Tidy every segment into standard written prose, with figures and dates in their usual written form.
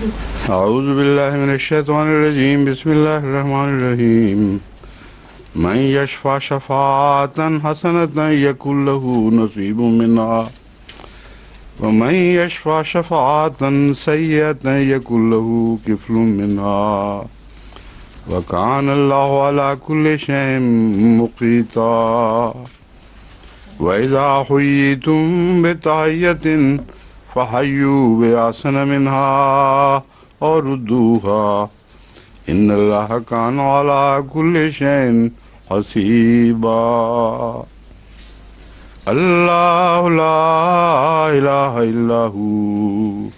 أعوذ بالله من الشيطان الرجيم بسم الله الرحمن الرحيم من يشفع شفاعة حسنة يكن له نصيب منها ومن يشفع شفاعة سيئة يكن له كفل منها وكان الله على كل شيء مقيتا وإذا حييتم بتحية فحيوا بأحسن منها أو ردوها إن الله كان على كل شيء حسيبا الله لا إله إلا هو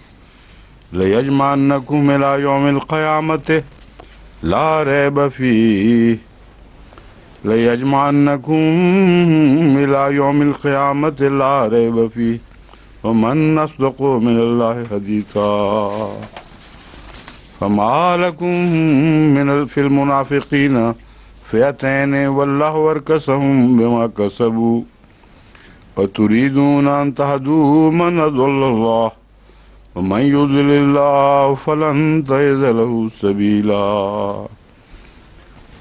ليجمعنكم إلى يوم القيامة لا ريب فيه ليجمعنكم إلى يوم القيامة لا ريب فيه ومن أصدق من الله حديثا فما لكم في المنافقين فئتين والله أركسهم بما كسبوا وتريدون أن تهدوا من أضل الله ومن يضلل الله فلن تجد له سبيلا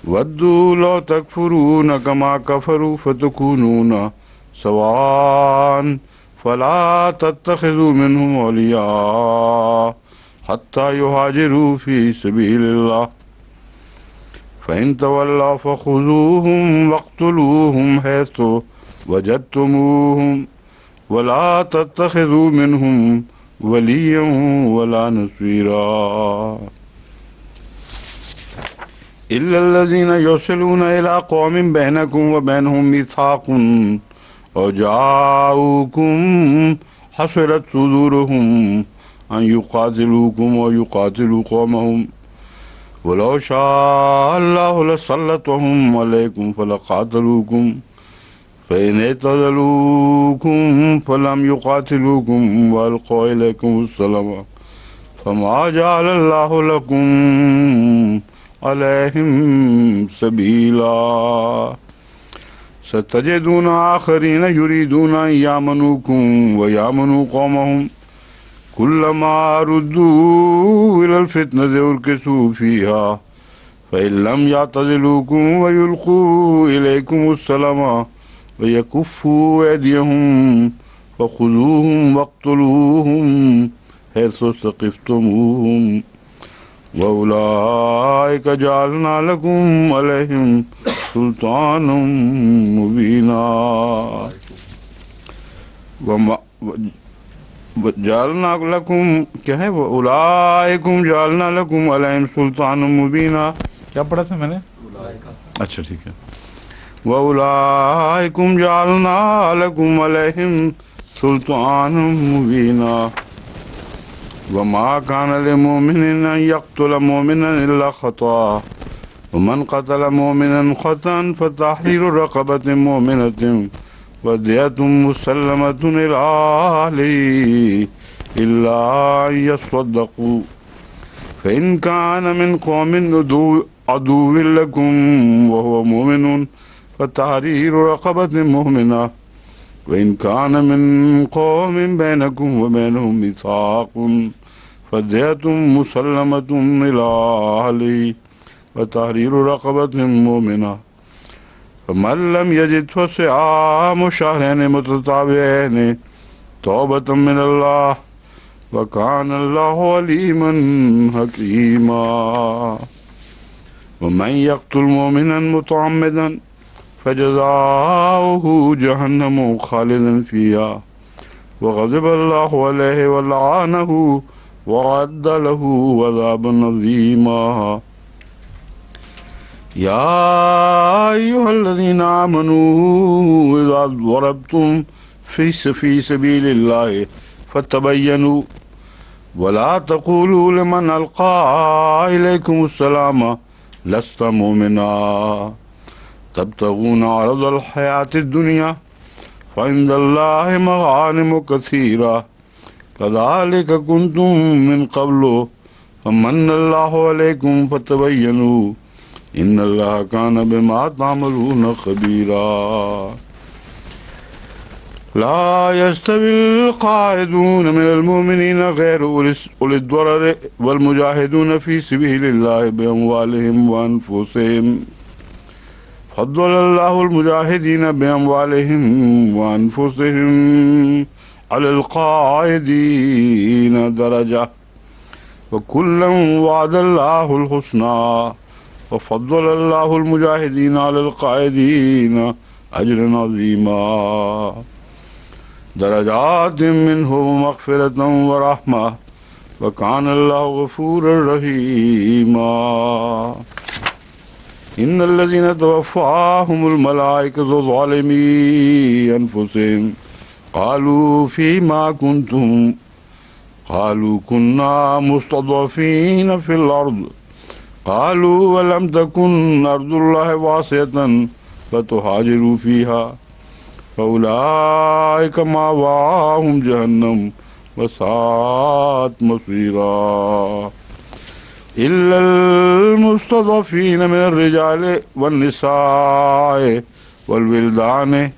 ودوا لو تكفرون كما كفروا فتكونون سواء فلا تتخذوا منهم أولياء حتى يهاجروا في سبيل الله فإن تولوا فخذوهم واقتلوهم حيث وجدتموهم ولا تتخذوا منهم وليا ولا نصيرا إلا الذين يصلون إلى قوم بينكم وبينهم ميثاق وجاءوكم حصرت صدورهم أن يقاتلوكم ويقاتلوا قومهم ولو شاء الله لسلطهم عليكم فلقاتلوكم فإن اعتزلوكم فلم يقاتلوكم وألقوا إليكم السلام فما جعل الله لكم عليهم سبيلا ستجدون آخرين يريدون أن يامنوكم ويامنوا قومهم كلما ردوا إلى الفتنة أركسوا فيها فإن لم يعتزلوكم ويلقوا إليكم السلام ويكفوا أيديهم فخذوهم واقتلوهم حيث ثقفتموهم وأولئك جعلنا لكم عليهم سلطانا مبينا جعلنا لكم کیا ہے اولئکم جعلنا لكم علیہم سلطان مبینا کیا پڑھا تھا میں نے اچھا ٹھیک ہے وَأُولَئِكُمْ جَعَلْنَا لَكُمْ عَلَيْهِمْ سُلْطَانًا مُبِينًا وَمَا كَانَ لِمُؤْمِنٍ أَن يَقْتُلَ مُؤْمِنًا إِلَّا خَطَأً وَمَنْ قَتَلَ مُؤْمِنًا خَطَأً فَتَحْرِيرُ رَقَبَةٍ مُؤْمِنَةٍ وَدِيَةٌ مُسَلَّمَةٌ إِلَىٰ أَهْلِهِ إِلَّا أَن يَصَّدَّقُوا فَإِنْ كَانَ مِنْ قَوْمٍ عدو لكم وهو مؤمن فتحرير رقبة مؤمنة وإن كان من قوم بينكم وبينهم ميثاق فدية مسلمة إلى أهله وتحرير رقبة مؤمنة فمن لم يجد فصيام شهرين متتابعين توبة من الله وكان الله عليما حكيما ومن يقتل مؤمنا متعمدا فجزاؤه جهنم خالدا فيها وغضب الله عليه ولعنه وأعد له عذابا عظيما يا أيها الذين آمنوا إذا ضربتم في سبيل الله فتبينوا ولا تقولوا لمن ألقى إليكم السلام لست مؤمنا تبتغون عرض الحياة الدنيا فعند الله مغانم كثيرة كذلك كنتم من قبل فمن الله عليكم فتبينوا إن الله كان بما تعملون خبيرا لا يستوي القاعدون من المؤمنين غير أولي الضرر والمجاهدون في سبيل الله بأموالهم وأنفسهم فضل الله المجاهدين بأموالهم وأنفسهم على القاعدين درجة وكلا وعد الله الحسنى وفضل الله المجاهدين على القاعدين أجرا عظيما درجات منه مغفرة ورحمة وكان الله غفورا رحيما إن الذين توفاهم الملائكة ظالمي أنفسهم قالوا فيما كنتم قالوا كنا مستضعفين في الأرض قالوا ولم تكن أرض الله واسعة فتهاجروا فيها فأولئك مأواهم جهنم وساءت مصيرا إلا المستضعفين من الرجال والنساء والولدان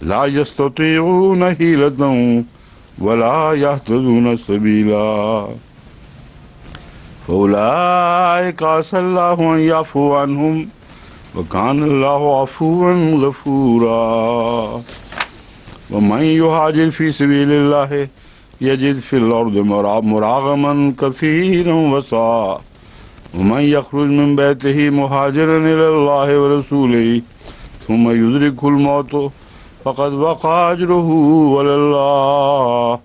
لا يستطيعون حيلة ولا يهتدون سبيلا فأولئك عسى الله أن يعفو عنهم وكان الله عفوا غفورا ومن يهاجر في سبيل الله يجد في الأرض مراغما كثيرا وسعا ومن يخرج من بيته مهاجرا إلى الله ورسوله ثم يدركه الموت فقد وقع أجره على الله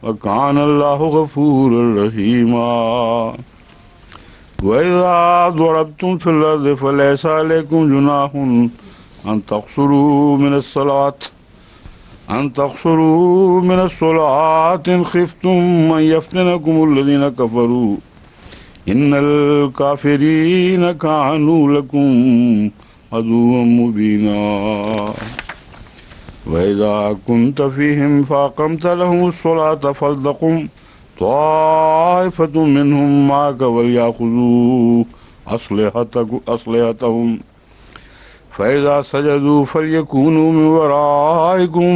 وكان الله غفورا رحيما وإذا ضربتم في الأرض فليس عليكم جناح أن تقصروا من الصلاة إن خفتم من يفتنكم الذين كفروا إن الكافرين كانوا لكم عدوا مبينا وإذا كنت فيهم فأقمت لهم الصلاة فلتقم طائفة منهم معك وليأخذوا أسلحتهم فإذا سجدوا فليكونوا من ورائكم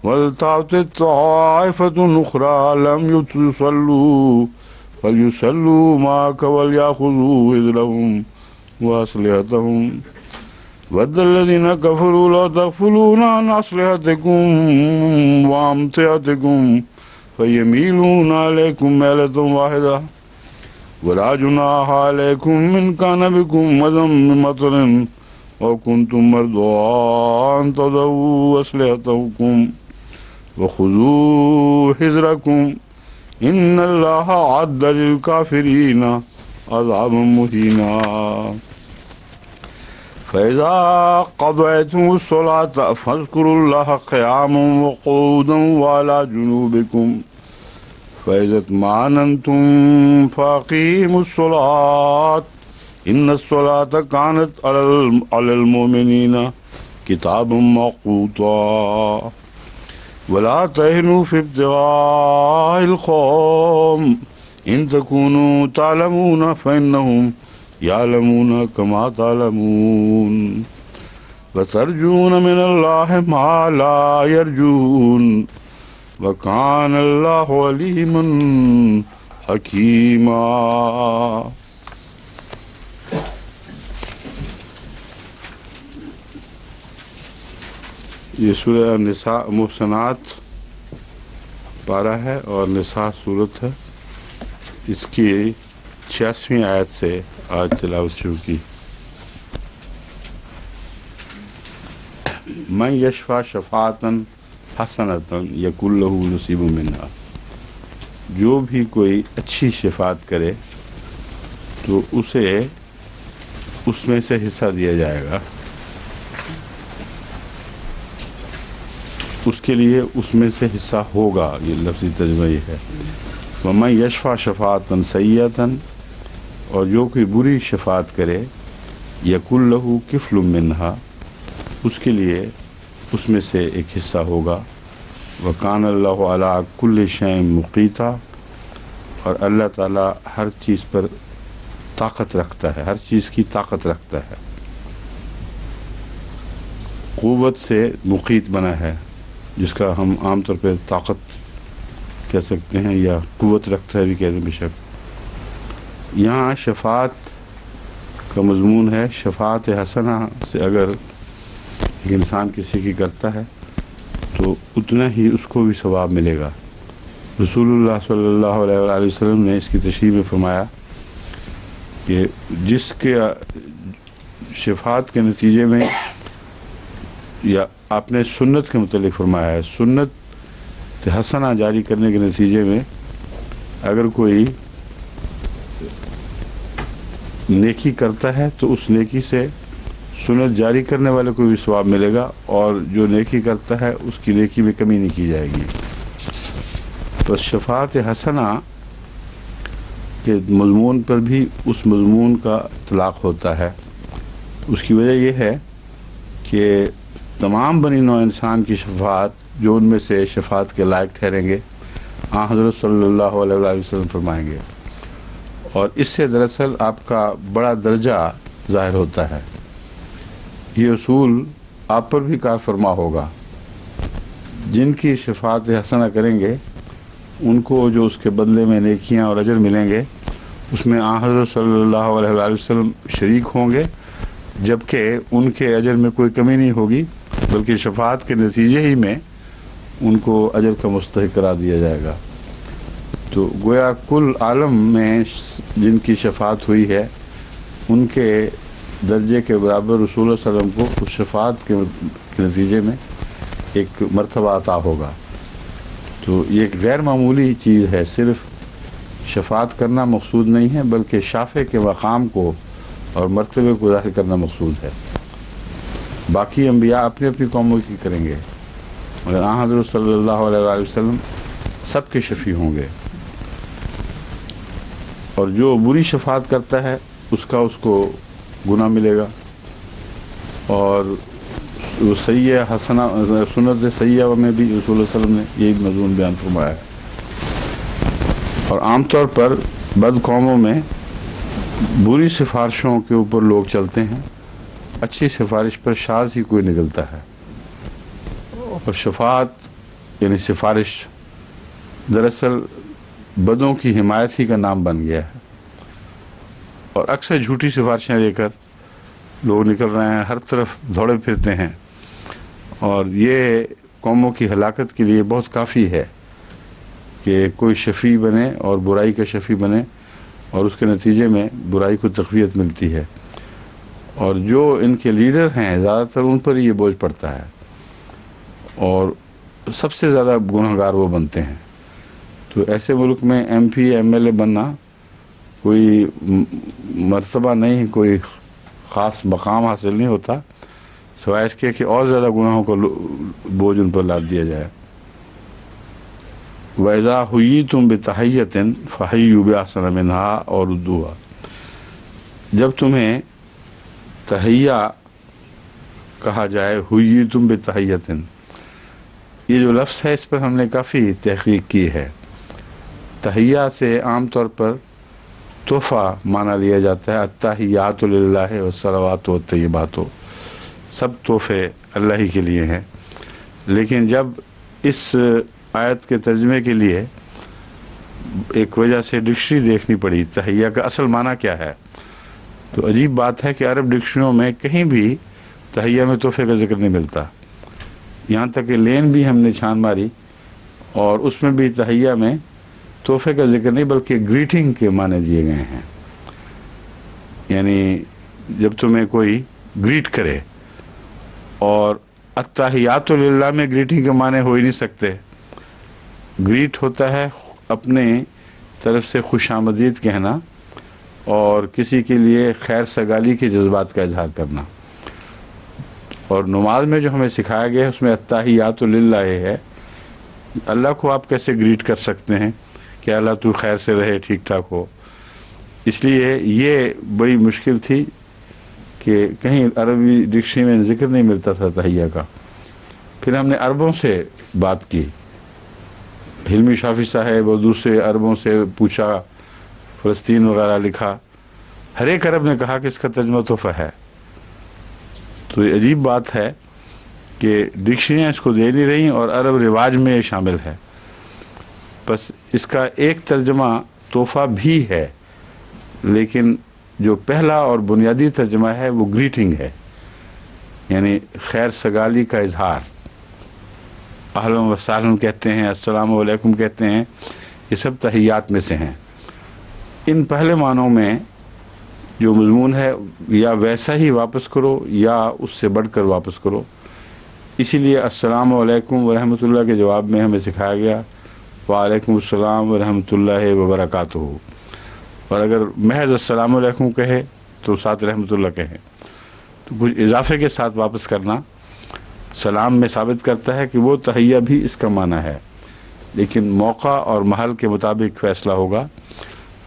ولتأت طائفة أخرى لم يصلوا فليصلوا معك وليأخذوا حذرهم وأسلحتهم ود الذين كفروا لا تغفلون عن أسلحتكم وأمتعتكم فيميلون عليكم ميلة واحدة ولا جناح عليكم إن كان بكم أذى من مطر أو كنتم مرضى أن تضعوا أسلحتكم وخذوا حذركم إن الله أعد للكافرين عذابا مهينا فإذا قضيتم الصلاة فاذكروا الله قياما وقعودا وعلى جنوبكم فإذا اطمأننتم فأقيموا الصلاة إن الصلاة كانت على المؤمنين كتابا موقوتا ولا تهنوا في ابتغاء القوم إن تكونوا تعلمون فإنهم يعلمون كما تعلمون وترجون من الله ما لا يرجون وكان الله عليما حكيما یہ سورہ نساء محسنات پارہ ہے اور نساء صورت ہے. اس کی 86ویں آیت سے آج تلاوت شروع کی. من یشفع شفاعتا حسنتا یکن لہ نصیب منہا، جو بھی کوئی اچھی شفاعت کرے تو اسے اس میں سے حصہ دیا جائے گا. اس کے لیے اس میں سے حصہ ہوگا، یہ لفظی ترجمہ یہ ہے. وَمَن یشفع شفاعتا سیئتا، اور جو کوئی بری شفاعت کرے یکن لہ کفل منہا، اس کے لیے اس میں سے ایک حصہ ہوگا. وَكَانَ اللَّهُ عَلَىٰ كُلِّ شَيْءٍ مُقِیتًا، اور اللہ تعالیٰ ہر چیز پر طاقت رکھتا ہے، ہر چیز کی طاقت رکھتا ہے. قوت سے مقیت بنا ہے، جس کا ہم عام طور پہ طاقت کہہ سکتے ہیں یا قوت رکھتا ہے بھی کہتے ہیں بے شک. یہاں شفاعت کا مضمون ہے. شفاعت حسنہ سے اگر ایک انسان کسی کی کرتا ہے تو اتنا ہی اس کو بھی ثواب ملے گا. رسول اللہ صلی اللہ علیہ وآلہ وسلم نے اس کی تشریح میں فرمایا کہ جس کے شفاعت کے نتیجے میں، یا آپ نے سنت کے متعلق فرمایا ہے، سنت حسنہ جاری کرنے کے نتیجے میں اگر کوئی نیکی کرتا ہے تو اس نیکی سے سنت جاری کرنے والے کو بھی ثواب ملے گا، اور جو نیکی کرتا ہے اس کی نیکی میں کمی نہیں کی جائے گی. تو شفاعت حسنہ کے مضمون پر بھی اس مضمون کا اطلاق ہوتا ہے. اس کی وجہ یہ ہے کہ تمام بنی نوع انسان کی شفاعت جو ان میں سے شفاعت کے لائق ٹھہریں گے، آن حضرت صلی اللہ علیہ وآلہ وسلم فرمائیں گے. اور اس سے دراصل آپ کا بڑا درجہ ظاہر ہوتا ہے. یہ اصول آپ پر بھی کار فرما ہوگا. جن کی شفاعت حسنہ کریں گے ان کو جو اس کے بدلے میں نیکیاں اور اجر ملیں گے، اس میں آن حضرت صلی اللہ علیہ وآلہ وسلم شریک ہوں گے، جبکہ ان کے اجر میں کوئی کمی نہیں ہوگی، بلکہ شفاعت کے نتیجے ہی میں ان کو اجر کا مستحق قرار دیا جائے گا. تو گویا کل عالم میں جن کی شفاعت ہوئی ہے ان کے درجے کے برابر رسول اللہ صلی اللہ علیہ وسلم کو اس شفاعت کے نتیجے میں ایک مرتبہ عطا ہوگا. تو یہ ایک غیر معمولی چیز ہے. صرف شفاعت کرنا مقصود نہیں ہے، بلکہ شافع کے مقام کو اور مرتبے کو ظاہر کرنا مقصود ہے. باقی انبیاء اپنی اپنی قوموں کی کریں گے، مگر آن حضرت صلی اللہ علیہ وآلہ وسلم سب کے شفیع ہوں گے. اور جو بری شفاعت کرتا ہے اس کو گناہ ملے گا. اور سیئہ حسنہ سنت سیئہ میں بھی رسول اللہ صلی اللہ علیہ وسلم نے یہی مضمون بیان فرمایا ہے. اور عام طور پر بد قوموں میں بری سفارشوں کے اوپر لوگ چلتے ہیں، اچھی سفارش پر شاذ ہی کوئی نکلتا ہے. اور شفاعت یعنی سفارش دراصل بدوں کی حمایت ہی کا نام بن گیا ہے. اور اکثر جھوٹی سفارشیں لے کر لوگ نکل رہے ہیں، ہر طرف دوڑے پھرتے ہیں. اور یہ قوموں کی ہلاکت کے لیے بہت کافی ہے کہ کوئی شفیع بنے اور برائی کا شفیع بنے، اور اس کے نتیجے میں برائی کو تقویت ملتی ہے. اور جو ان کے لیڈر ہیں زیادہ تر ان پر یہ بوجھ پڑتا ہے، اور سب سے زیادہ گنہگار وہ بنتے ہیں. تو ایسے ملک میں M P M L A بننا کوئی مرتبہ نہیں، کوئی خاص مقام حاصل نہیں ہوتا، سوائے اس کے کہ اور زیادہ گناہوں کا بوجھ ان پر لاد دیا جائے. وَإِذَا حُيِّيتُم بِتَحِيَّةٍ فَحَيُّوا بِأَحْسَنَ مِنْهَا أَوْ رُدُّوهَا. جب تمہیں تحیہ کہا جائے، حُيِّيتُم بِتَحِيَّةٍ، یہ جو لفظ ہے اس پر ہم نے کافی تحقیق کی ہے. تحیہ سے عام طور پر تحفہ معنی لیا جاتا ہے. التحیات للہ والصلوات والطیبات، سب تحفے اللہ ہی کے لیے ہیں. لیکن جب اس آیت کے ترجمے کے لیے ایک وجہ سے ڈکشنری دیکھنی پڑی تحیہ کا اصل معنی کیا ہے، تو عجیب بات ہے کہ عرب ڈکشنریوں میں کہیں بھی تحیہ میں تحفے کا ذکر نہیں ملتا. یہاں تک کہ لین بھی ہم نے چھان ماری اور اس میں بھی تحیہ میں تحفے کا ذکر نہیں بلکہ گریٹنگ کے معنی دیے گئے ہیں. یعنی جب تمہیں کوئی گریٹ کرے، اور التحیات للہ میں گریٹنگ کے معنی ہو ہی نہیں سکتے. گریٹ ہوتا ہے اپنے طرف سے خوش آمدید کہنا اور کسی کے لیے خیر سگالی کے جذبات کا اظہار کرنا. اور نماز میں جو ہمیں سکھایا گیا ہے اس میں التحیات للہ ہے. اللہ کو آپ کیسے گریٹ کر سکتے ہیں کہ اللہ تو خیر سے رہے، ٹھیک ٹھاک ہو. اس لیے یہ بڑی مشکل تھی کہ کہیں عربی ڈکشنری میں ذکر نہیں ملتا تھا تحیہ کا. پھر ہم نے عربوں سے بات کی، حلمی شافی صاحب اور دوسرے عربوں سے پوچھا، فلسطین وغیرہ لکھا، ہر ایک عرب نے کہا کہ اس کا ترجمہ تحفہ ہے. تو یہ عجیب بات ہے کہ ڈکشنریاں اس کو دے نہیں رہی اور عرب رواج میں یہ شامل ہے. بس اس کا ایک ترجمہ تحفہ بھی ہے، لیکن جو پہلا اور بنیادی ترجمہ ہے وہ گریٹنگ ہے، یعنی خیر سگالی کا اظہار. اہلا و سہلا کہتے ہیں، السلام علیکم کہتے ہیں، یہ سب تحیات میں سے ہیں. ان پہلے معنوں میں جو مضمون ہے یا ویسا ہی واپس کرو یا اس سے بڑھ کر واپس کرو. اسی لیے السلام علیکم ورحمۃ اللہ کے جواب میں ہمیں سکھایا گیا وعلیکم السلام ورحمۃ اللہ وبرکاتہ. اور اگر محض السلام علیکم کہے تو ساتھ رحمۃ اللہ کہیں. تو کچھ اضافے کے ساتھ واپس کرنا سلام میں ثابت کرتا ہے کہ وہ تحیہ بھی اس کا معنی ہے، لیکن موقع اور محل کے مطابق فیصلہ ہوگا.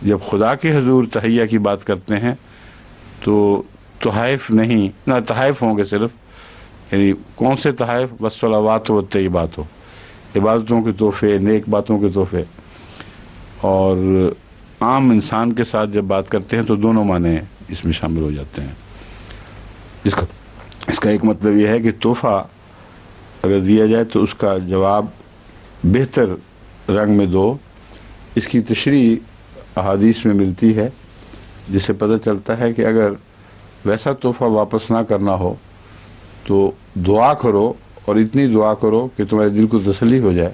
جب خدا کے حضور تحیہ کی بات کرتے ہیں تو تحائف نہیں، نہ تحائف ہوں گے صرف، یعنی کون سے تحائف؟ والصلوات والطیبات، عبادتوں کے تحفے، نیک باتوں کے تحفے. اور عام انسان کے ساتھ جب بات کرتے ہیں تو دونوں معنی اس میں شامل ہو جاتے ہیں. اس کا ایک مطلب یہ ہے کہ تحفہ اگر دیا جائے تو اس کا جواب بہتر رنگ میں دو. اس کی تشریح احادیث میں ملتی ہے، جس سے پتہ چلتا ہے کہ اگر ویسا تحفہ واپس نہ کرنا ہو تو دعا کرو، اور اتنی دعا کرو کہ تمہارے دل کو تسلی ہو جائے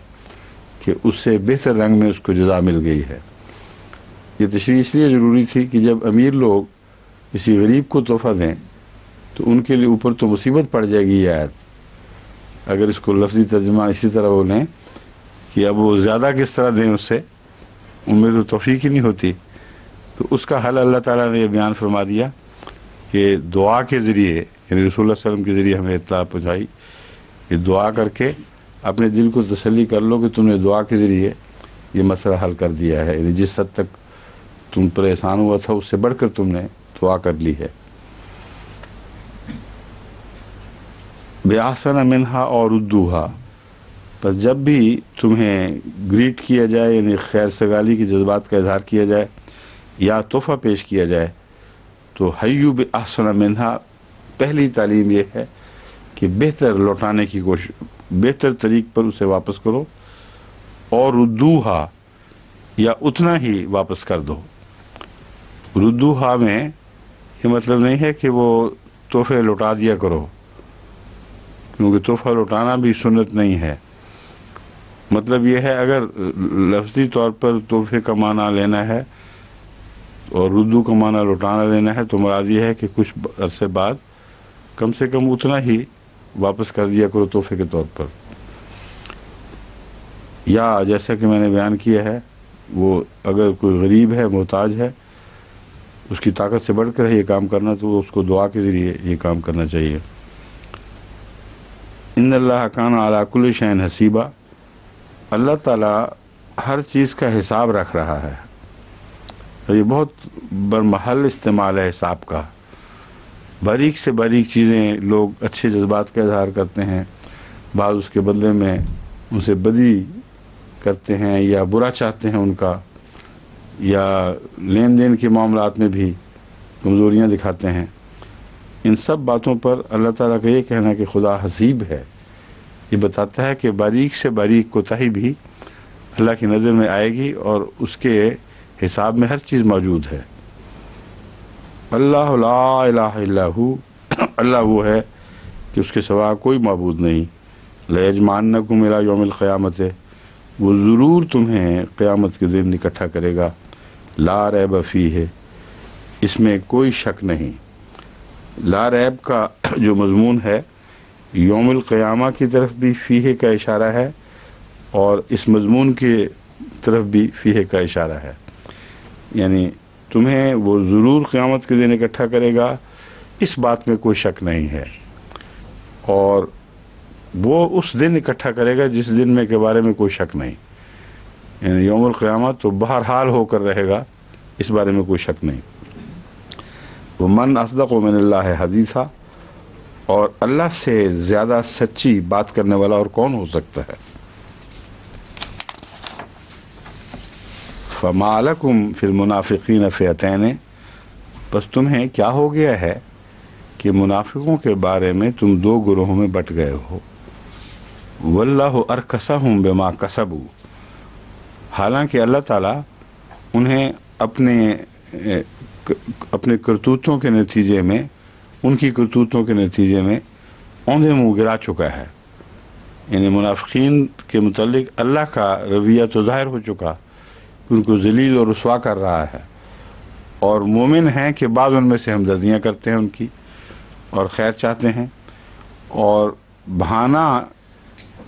کہ اس سے بہتر رنگ میں اس کو جزا مل گئی ہے. یہ تشریح اس لیے ضروری تھی کہ جب امیر لوگ کسی غریب کو تحفہ دیں تو ان کے لیے اوپر تو مصیبت پڑ جائے گی یہ آیت. اگر اس کو لفظی ترجمہ اسی طرح بولیں کہ اب وہ زیادہ کس طرح دیں، اس سے ان میں تو توفیق ہی نہیں ہوتی. تو اس کا حل اللہ تعالیٰ نے یہ بیان فرما دیا کہ دعا کے ذریعے، یعنی رسول اللہ صلی اللہ علیہ وسلم کے ذریعے ہمیں اطلاع پہنچائی کہ دعا کر کے اپنے دل کو تسلی کر لو کہ تم نے دعا کے ذریعے یہ مسئلہ حل کر دیا ہے. یعنی جس حد تک تم پر احسان ہوا تھا اس سے بڑھ کر تم نے دعا کر لی ہے. بِأَحْسَنَ مِنْهَا اور رُدُّوهَا، پس جب بھی تمہیں گریٹ کیا جائے، یعنی خیر سگالی کے جذبات کا اظہار کیا جائے یا تحفہ پیش کیا جائے، تو حیو بِأَحْسَنَ مِنْهَا پہلی تعلیم یہ ہے کہ بہتر لوٹانے کی کوشش، بہتر طریق پر اسے واپس کرو. اور ردوہا یا اتنا ہی واپس کر دو. ردوہا میں یہ مطلب نہیں ہے کہ وہ تحفے لوٹا دیا کرو، کیونکہ تحفہ لوٹانا بھی سنت نہیں ہے. مطلب یہ ہے اگر لفظی طور پر تحفے کا معنی لینا ہے اور ردو کا معنی لوٹانا لینا ہے تو مراد یہ ہے کہ کچھ عرصے بعد کم سے کم اتنا ہی واپس کر دیا کرو تحفے کے طور پر. یا جیسا کہ میں نے بیان کیا ہے، وہ اگر کوئی غریب ہے، محتاج ہے، اس کی طاقت سے بڑھ کر ہے یہ کام کرنا، تو اس کو دعا کے ذریعے یہ کام کرنا چاہیے. ان اللہ کان علی کل شیء حسیبا، اللہ تعالیٰ ہر چیز کا حساب رکھ رہا ہے. اور یہ بہت برمحل استعمال ہے حساب کا. باریک سے باریک چیزیں لوگ اچھے جذبات کا اظہار کرتے ہیں، بعض اس کے بدلے میں ان سے بدی کرتے ہیں یا برا چاہتے ہیں ان کا، یا لین دین کے معاملات میں بھی کمزوریاں دکھاتے ہیں. ان سب باتوں پر اللہ تعالیٰ کا یہ کہنا کہ خدا حسیب ہے، یہ بتاتا ہے کہ باریک سے باریک کوتاہی بھی اللہ کی نظر میں آئے گی اور اس کے حساب میں ہر چیز موجود ہے. اللہ لا الہ الا ہو، اللہ وہ ہے کہ اس کے سوا کوئی معبود نہیں. لیجمعنکم الی یوم القیامت، وہ ضرور تمہیں قیامت کے دن اکٹھا کرے گا. لا ریب فیہ، اس میں کوئی شک نہیں. لا ریب کا جو مضمون ہے یوم القیامہ کی طرف بھی فیہ کا اشارہ ہے اور اس مضمون کی طرف بھی فیہ کا اشارہ ہے. یعنی تمہیں وہ ضرور قیامت کے دن اکٹھا کرے گا، اس بات میں کوئی شک نہیں ہے. اور وہ اس دن اکٹھا کرے گا جس دن میں کے بارے میں کوئی شک نہیں. یعنی یوم القیامہ تو بہرحال ہو کر رہے گا، اس بارے میں کوئی شک نہیں. ومن اصدق من اللہ حدیثا، اور اللہ سے زیادہ سچی بات کرنے والا اور کون ہو سکتا ہے. فما لکم فی المنافقین فئتین، بس تمہیں کیا ہو گیا ہے کہ منافقوں کے بارے میں تم دو گروہوں میں بٹ گئے ہو. واللہ ارکسہم بما کسبوا، حالانکہ اللہ تعالیٰ انہیں اپنے کرتوتوں کے نتیجے میں، ان کی کرتوتوں کے نتیجے میں اوندھے منہ گرا چکا ہے۔ یعنی منافقین کے متعلق اللہ کا رویہ تو ظاہر ہو چکا، ان کو ذلیل اور رسوا کر رہا ہے، اور مومن ہیں کہ بعض ان میں سے ہمدردیاں کرتے ہیں ان کی اور خیر چاہتے ہیں، اور بہانہ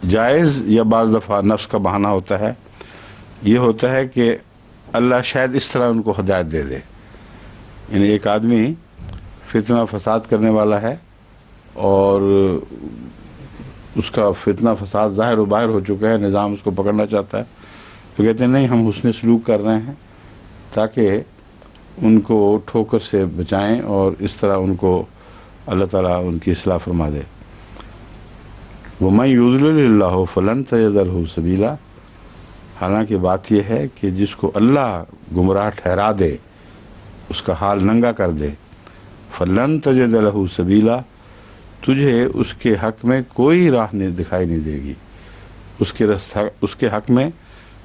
جائز یا بعض دفعہ نفس کا بہانہ ہوتا ہے، یہ ہوتا ہے کہ اللہ شاید اس طرح ان کو ہدایت دے دے۔ یعنی ایک آدمی فتنہ فساد کرنے والا ہے اور اس کا فتنہ فساد ظاہر و باہر ہو چکا ہے، نظام اس کو پکڑنا چاہتا ہے، تو کہتے ہیں نہیں، ہم حسن سلوک کر رہے ہیں تاکہ ان کو ٹھوکر سے بچائیں، اور اس طرح ان کو اللہ تعالیٰ ان کی اصلاح فرما دے۔ وَمَن يُضْلِلِ اللَّهُ فَلَن تَجِدَ لَهُ سَبِيلًا، حالانکہ بات یہ ہے کہ جس کو اللہ گمراہ ٹھہرا دے، اس کا حال ننگا کر دے، فَلَن تَجِدَ لَهُ سَبِيلًا، تجھے اس کے حق میں کوئی راہ دکھائی نہیں دے گی، اس کے حق میں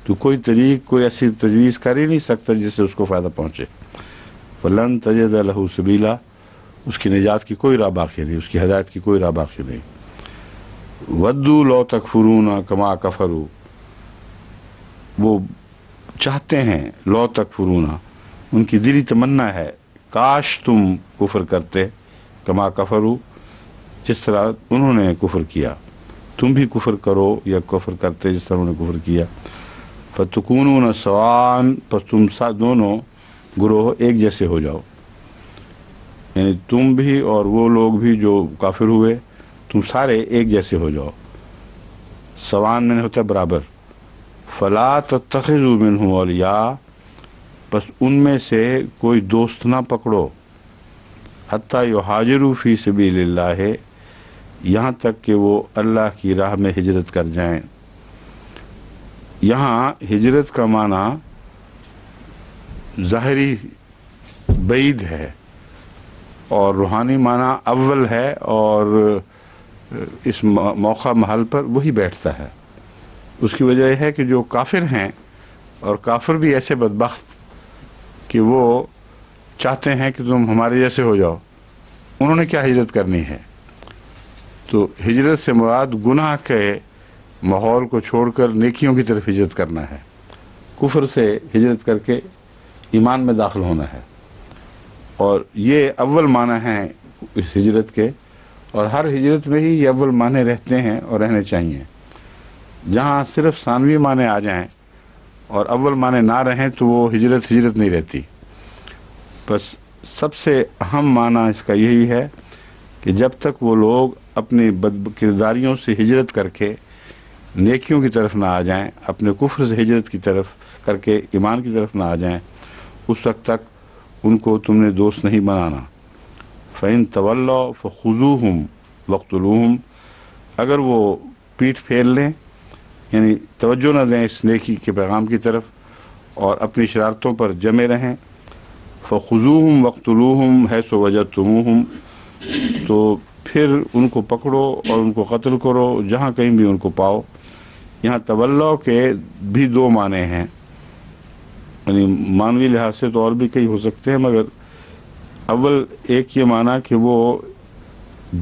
تو کوئی طریق، کوئی ایسی تجویز کر ہی نہیں سکتا جس سے اس کو فائدہ پہنچے۔ فَلَن تَجِدَ لَهُ سَبِيلًا، اس کی نجات کی کوئی راہ باقی نہیں، اس کی ہدایت کی کوئی راہ باقی نہیں۔ وَدُّوا لَوْ تَكْفُرُونَ كَمَا كَفَرُوا، وہ چاہتے ہیں، لو تکفرون، ان کی دلی تمنا ہے، کاش تم کفر کرتے، کما کفروا، جس طرح انہوں نے کفر کیا، تم بھی کفر کرو یا کفر کرتے جس طرح انہوں نے کفر کیا۔ فتکونون سواء، پس تم دونوں گروہ ایک جیسے ہو جاؤ، یعنی تم بھی اور وہ لوگ بھی جو کافر ہوئے، تم سارے ایک جیسے ہو جاؤ۔ سواء میں ہوتا ہے برابر۔ فلا تتخذوا منهم اولیاء، بس ان میں سے کوئی دوست نہ پکڑو، حتی یہاجروا فی سبیل اللہ، یہاں تک کہ وہ اللہ کی راہ میں ہجرت کر جائیں۔ یہاں ہجرت کا معنی ظاہری بعید ہے اور روحانی معنی اول ہے، اور اس موقع محل پر وہی بیٹھتا ہے۔ اس کی وجہ یہ ہے کہ جو کافر ہیں، اور کافر بھی ایسے بدبخت کہ وہ چاہتے ہیں کہ تم ہمارے جیسے ہو جاؤ، انہوں نے کیا ہجرت کرنی ہے؟ تو ہجرت سے مراد گناہ کے ماحول کو چھوڑ کر نیکیوں کی طرف ہجرت کرنا ہے، کفر سے ہجرت کر کے ایمان میں داخل ہونا ہے، اور یہ اول معنی ہیں اس ہجرت کے، اور ہر ہجرت میں ہی یہ اول معنی رہتے ہیں اور رہنے چاہیے۔ جہاں صرف ثانوی معنی آ جائیں اور اول معنی نہ رہیں تو وہ ہجرت نہیں رہتی۔ بس سب سے اہم معنی اس کا یہی ہے کہ جب تک وہ لوگ اپنی بد کرداریوں سے ہجرت کر کے نیکیوں کی طرف نہ آ جائیں، اپنے کفر سے ہجرت کی طرف کر کے ایمان کی طرف نہ آ جائیں، اس وقت تک ان کو تم نے دوست نہیں بنانا۔ فَإِن تَوَلَّوْا فَخُذُوهُمْ وَاقْتُلُوهُمْ، اگر وہ پیٹھ پھیر لیں، یعنی توجہ نہ دیں اس نیکی کے پیغام کی طرف اور اپنی شرارتوں پر جمے رہیں، فَخُذُوهُمْ وَاقْتُلُوهُمْ حَيْثُ وَجَدتُّمُوهُمْ، تو پھر ان کو پکڑو اور ان کو قتل کرو جہاں کہیں بھی ان کو پاؤ۔ یہاں تولو کے بھی دو معنی ہیں، یعنی معنوی لحاظ سے تو اور بھی کئی ہو سکتے ہیں، مگر اول ایک یہ معنی کہ وہ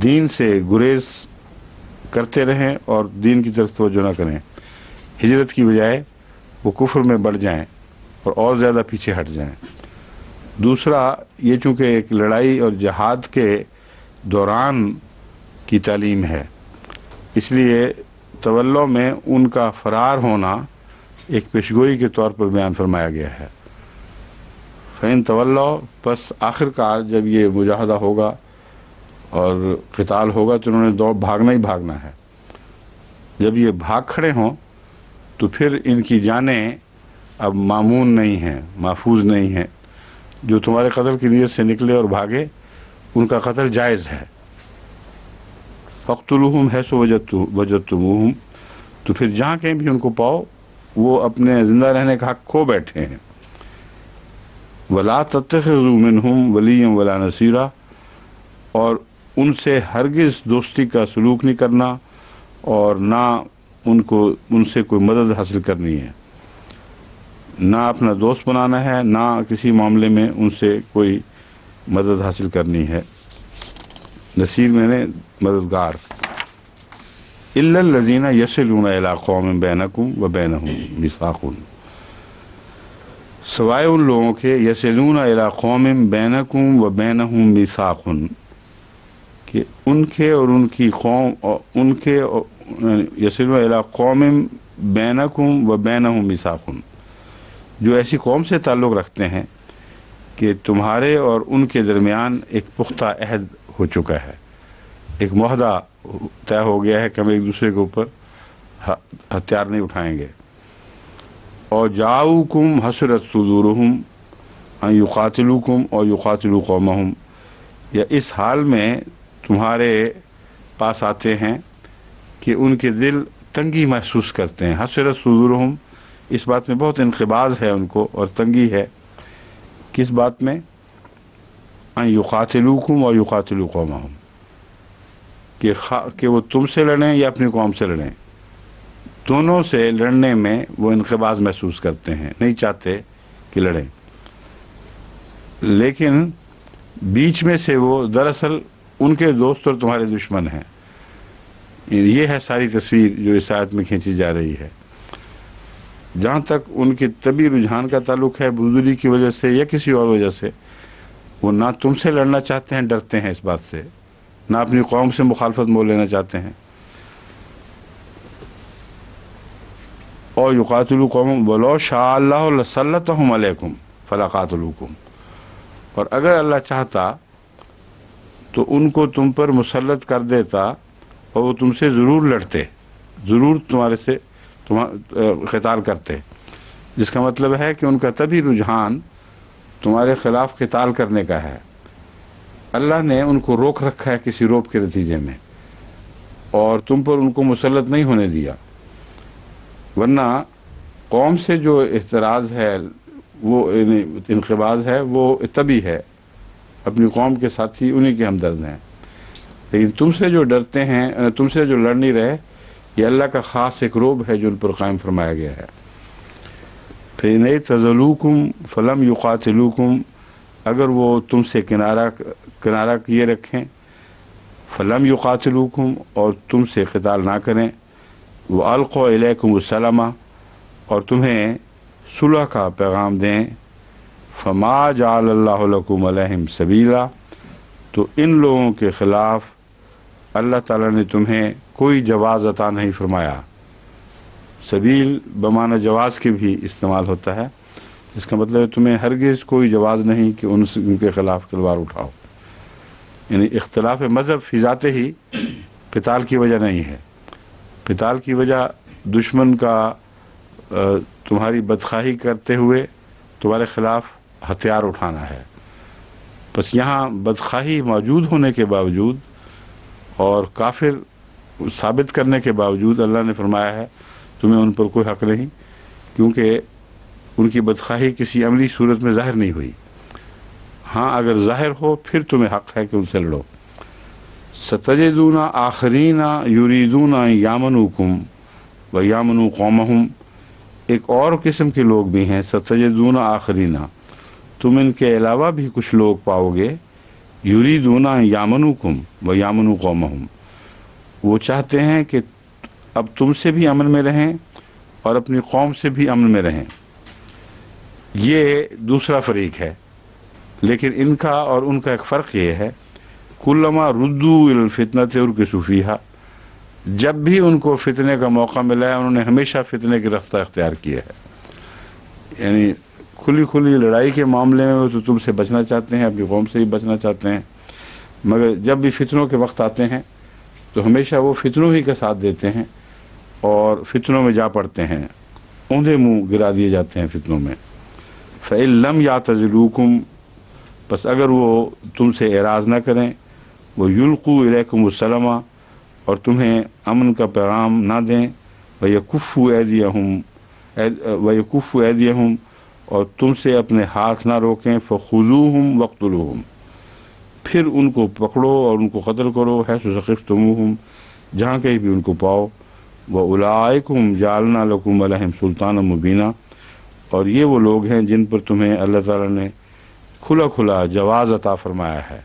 دین سے گریز کرتے رہیں اور دین کی طرف توجہ نہ کریں، ہجرت کی بجائے وہ کفر میں بڑھ جائیں اور زیادہ پیچھے ہٹ جائیں۔ دوسرا یہ چونکہ ایک لڑائی اور جہاد کے دوران کی تعلیم ہے، اس لیے تولو میں ان کا فرار ہونا ایک پیشگوئی کے طور پر بیان فرمایا گیا ہے۔ فَإِن تَوَلَّوْا، پس آخر کار جب یہ مجاہدہ ہوگا اور قتال ہوگا تو انہوں نے بھاگنا ہی بھاگنا ہے۔ جب یہ بھاگ کھڑے ہوں تو پھر ان کی جانیں اب مامون نہیں ہیں، محفوظ نہیں ہیں۔ جو تمہارے قتل کی نیت سے نکلے اور بھاگے، ان کا قتل جائز ہے۔ فَاقْتُلُوهُمْ حَيْثُ وَجَدتُّمُوهُمْ، تو پھر جہاں کہیں بھی ان کو پاؤ، وہ اپنے زندہ رہنے کا حق کھو بیٹھے ہیں۔ وَلَا تَتَّخِذُوا مِنْهُمْ وَلِيًّا وَلَا نَصِيرًا، اور ان سے ہرگز دوستی کا سلوک نہیں کرنا اور نہ ان سے کوئی مدد حاصل کرنی ہے، نہ اپنا دوست بنانا ہے، نہ کسی معاملے میں ان سے کوئی مدد حاصل کرنی ہے۔ نصیر میں نے مددگار۔ الا الذین یصلون الی قوم بینکم و بینہم میثاق، سوائے ان لوگوں کے یصلون الی قوم بینکم و بینہم میثاق، کہ ان کے اور ان کی قوم، اور ان کے یصلون الی قوم بینکم و بینہم میثاق، جو ایسی قوم سے تعلق رکھتے ہیں کہ تمہارے اور ان کے درمیان ایک پختہ عہد ہو چکا ہے، ایک معاہدہ طے ہو گیا ہے کہ ہم ایک دوسرے کے اوپر ہتھیار نہیں اٹھائیں گے۔ اور جاؤکم حسرت صدورہم ان یقاتلوکم اور یقاتلوا قومہم، یا اس حال میں تمہارے پاس آتے ہیں کہ ان کے دل تنگی محسوس کرتے ہیں۔ حسرت صدورہم، اس بات میں بہت انقباض ہے ان کو اور تنگی ہے۔ کس بات میں؟ ان یقاتلوکم اور یقاتلوا قومہم، کہ وہ تم سے لڑیں یا اپنی قوم سے لڑیں، دونوں سے لڑنے میں وہ انقباض محسوس کرتے ہیں، نہیں چاہتے کہ لڑیں، لیکن بیچ میں سے وہ دراصل ان کے دوست اور تمہارے دشمن ہیں۔ یہ ہے ساری تصویر جو اس آیت میں کھینچی جا رہی ہے۔ جہاں تک ان کے طبعی رجحان کا تعلق ہے، بزدلی کی وجہ سے یا کسی اور وجہ سے، وہ نہ تم سے لڑنا چاہتے ہیں، ڈرتے ہیں اس بات سے، نہ اپنی قوم سے مخالفت مول لینا چاہتے ہیں۔ اور یقاتلوا قوم ولو شاء اللہ لسلطہم علیکم فلا قاتلوکم، اور اگر اللہ چاہتا تو ان کو تم پر مسلط کر دیتا اور وہ تم سے ضرور لڑتے، ضرور تمہارے سے قتال کرتے، جس کا مطلب ہے کہ ان کا طبعی رجحان تمہارے خلاف قتال کرنے کا ہے۔ اللہ نے ان کو روک رکھا ہے کسی روب کے نتیجے میں، اور تم پر ان کو مسلط نہیں ہونے دیا، ورنہ قوم سے جو احتراز ہے، وہ انقباض ہے، وہ طبعی ہے، اپنی قوم کے ساتھی انہی کے ہمدرد ہیں، لیکن تم سے جو ڈرتے ہیں، تم سے جو لڑ نہیں رہے، یہ اللہ کا خاص ایک روب ہے جو ان پر قائم فرمایا گیا ہے۔ فَإِنْ اعْتَزَلُوكُمْ فَلَمْ يُقَاتِلُوكُمْ، اگر وہ تم سے کنارہ کیے رکھیں، فَلَمْ يُقَاتِلُوكُمْ، اور تم سے قتال نہ کریں، وَأَلْقَوْا إِلَيْكُمُ السَّلَامَ، اور تمہیں صلح کا پیغام دیں، فَمَا جَعَلَ اللَّهُ لَكُمْ عَلَيْهِمْ سَبِيلًا، تو ان لوگوں کے خلاف اللہ تعالیٰ نے تمہیں کوئی جواز عطا نہیں فرمایا۔ سبیل بمعنی جواز کے بھی استعمال ہوتا ہے، اس کا مطلب ہے تمہیں ہرگز کوئی جواز نہیں کہ ان کے خلاف تلوار اٹھاؤ، یعنی اختلاف مذہب فی ذات ہی قتال کی وجہ نہیں ہے۔ قتال کی وجہ دشمن کا تمہاری بدخواہی کرتے ہوئے تمہارے خلاف ہتھیار اٹھانا ہے۔ بس یہاں بدخواہی موجود ہونے کے باوجود اور کافر ثابت کرنے کے باوجود اللہ نے فرمایا ہے تمہیں ان پر کوئی حق نہیں، کیونکہ ان کی بدخواہی کسی عملی صورت میں ظاہر نہیں ہوئی۔ ہاں اگر ظاہر ہو پھر تمہیں حق ہے کہ ان سے لڑو۔ ستجدون آخرین یریدون یامنوکم و یامنوا قومہم، ایک اور قسم کے لوگ بھی ہیں، ستجدون آخرین، تم ان کے علاوہ بھی کچھ لوگ پاؤ گے، یریدون یامنوکم و یامنوا قومہم، وہ چاہتے ہیں کہ اب تم سے بھی امن میں رہیں اور اپنی قوم سے بھی امن میں رہیں۔ یہ دوسرا فریق ہے، لیکن ان کا اور ان کا ایک فرق یہ ہے، کلما ردوا الی الفتنۃ ارکسوا فیہا، جب بھی ان کو فتنے کا موقع ملا ہے انہوں نے ہمیشہ فتنے کی رفتہ اختیار کی ہے۔ یعنی کھلی لڑائی کے معاملے میں وہ تو تم سے بچنا چاہتے ہیں، اپنی قوم سے ہی بچنا چاہتے ہیں، مگر جب بھی فتنوں کے وقت آتے ہیں تو ہمیشہ وہ فتنوں ہی کا ساتھ دیتے ہیں اور فتنوں میں جا پڑتے ہیں، اوندھے منہ گرا دیے جاتے ہیں فتنوں میں۔ فَإِن لَمْ يَعْتَزِلُوكُمْ، بس اگر وہ تم سے اعراض نہ کریں، وہ یلقوا الیکم السلام، اور تمہیں امن کا پیغام نہ دیں، وَيَكُفُّوا أَيْدِيَهُمْ، اور تم سے اپنے ہاتھ نہ روکیں، فَخُذُوهُمْ وَاقْتُلُوهُمْ، پھر ان کو پکڑو اور ان کو قتل کرو، حیث ثقفتموہم، جہاں کہیں بھی ان کو پاؤ، وَأُولَٰئِكُمْ جَعَلْنَا لَكُمْ عَلَيْهِمْ سُلْطَانًا مُبِينًا، اور یہ وہ لوگ ہیں جن پر تمہیں اللہ تعالیٰ نے کھلا کھلا جواز عطا فرمایا ہے،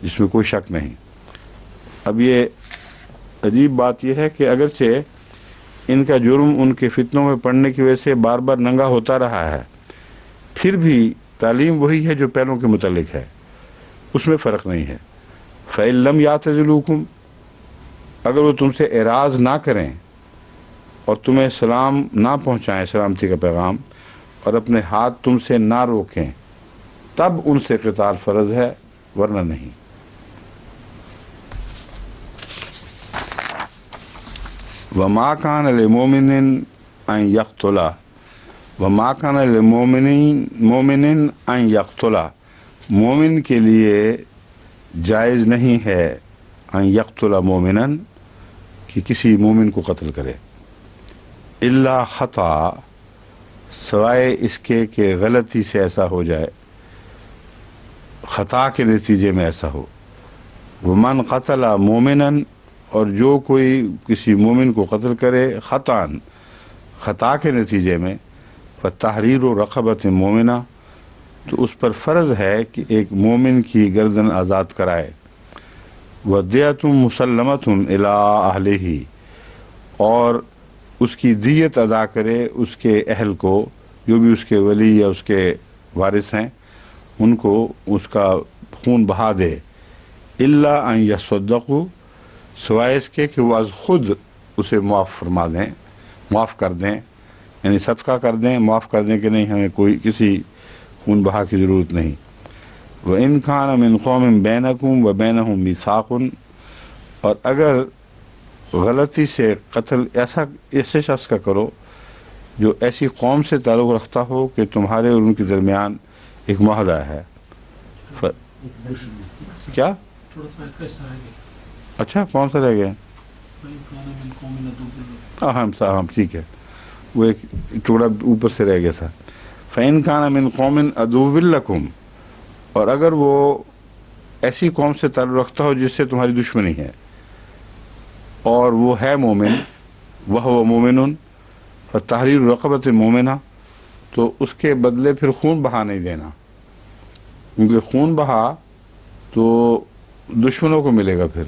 جس میں کوئی شک نہیں۔ اب یہ عجیب بات یہ ہے کہ اگرچہ ان کا جرم ان کے فتنوں میں پڑنے کی وجہ سے بار بار ننگا ہوتا رہا ہے، پھر بھی تعلیم وہی ہے جو پہلوں کے متعلق ہے، اس میں فرق نہیں ہے۔ فَإِن لَّمْ يَعْتَزِلُوكُمْ، اگر وہ تم سے اعراض نہ کریں اور تمہیں سلام نہ پہنچائیں، سلامتی کا پیغام، اور اپنے ہاتھ تم سے نہ روکیں، تب ان سے قتال فرض ہے، ورنہ نہیں۔ وَمَا كَانَ لِمُؤْمِنٍ أَن يَقْتُلَ وَمَا كَانَ لِمُؤْمِنٍ أَن يَقْتُلَ، مومن کے لیے جائز نہیں ہے ان یقتل مومنا، کہ کسی مومن کو قتل کرے، الا خطا، سوائے اس کے کہ غلطی سے ایسا ہو جائے، خطا کے نتیجے میں ایسا ہو۔ ومن قتل مومنا، اور جو کوئی کسی مومن کو قتل کرے خطأً، خطا کے نتیجے میں، فتحریر رقبۃ مومنہ، تو اس پر فرض ہے کہ ایک مومن کی گردن آزاد کرائے، وَدِيَةٌ مُسَلَّمَةٌ إِلَىٰ أَهْلِهِ، اور اس کی دیت ادا کرے اس کے اہل کو، جو بھی اس کے ولی یا اس کے وارث ہیں، ان کو اس کا خون بہا دے، إِلَّا أَن يَصَّدَّقُوا، سوائے اس کے کہ وہ از خود اسے معاف فرما دیں، معاف کر دیں، یعنی صدقہ کر دیں، معاف کر دیں کہ نہیں ہمیں کوئی کسی خون بہا کی ضرورت نہیں۔ وَإِن كَانَ مِن قَوْمٍ بَيْنَكُمْ وَبَيْنَهُمْ مِيثَاقٌ، اور اگر غلطی سے قتل ایسے شخص کا کرو جو ایسی قوم سے تعلق رکھتا ہو کہ تمہارے اور ان کے درمیان ایک معاہدہ ہے۔ کیا؟ اچھا کون سا رہ گیا؟ ہاں ٹھیک ہے، وہ ایک ٹکڑا اوپر سے رہ گیا تھا۔ فَإِن كَانَ مِن قَوْمٍ عَدُوٍّ لَكُمْ، اور اگر وہ ایسی قوم سے تعلق رکھتا ہو جس سے تمہاری دشمنی ہے، اور وہ ہے مومن، وَهُوَ مُؤْمِنٌ، فَتَحْرِيرُ رَقَبَةٍ مُؤْمِنَةٍ، تو اس کے بدلے پھر خون بہا نہیں دینا، کیونکہ خون بہا تو دشمنوں کو ملے گا پھر،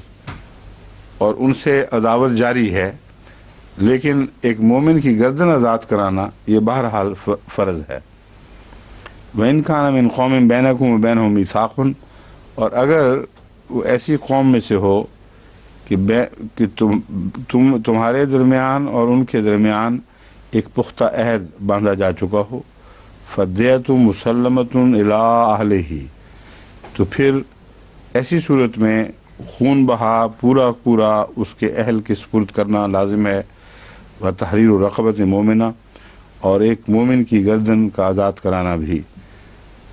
اور ان سے عداوت جاری ہے، لیکن ایک مومن کی گردن آزاد کرانا یہ بہرحال فرض ہے۔ وَإِن كَانَ مِن قَوْمٍ بَيْنَكُمْ وَبَيْنَهُمْ مِيثَاقٌ، اور اگر وہ ایسی قوم میں سے ہو کہ تمہارے درمیان اور ان کے درمیان ایک پختہ عہد باندھا جا چکا ہو، فَدِيَةٌ مُسَلَّمَةٌ إِلَىٰ أَهْلِهِ، تو پھر ایسی صورت میں خون بہا پورا اس کے اہل کے سپرد کرنا لازم ہے، وَتَحْرِيرُ رَقَبَةٍ مُؤْمِنَةٍ، اور ایک مومن کی گردن کا آزاد کرانا بھی۔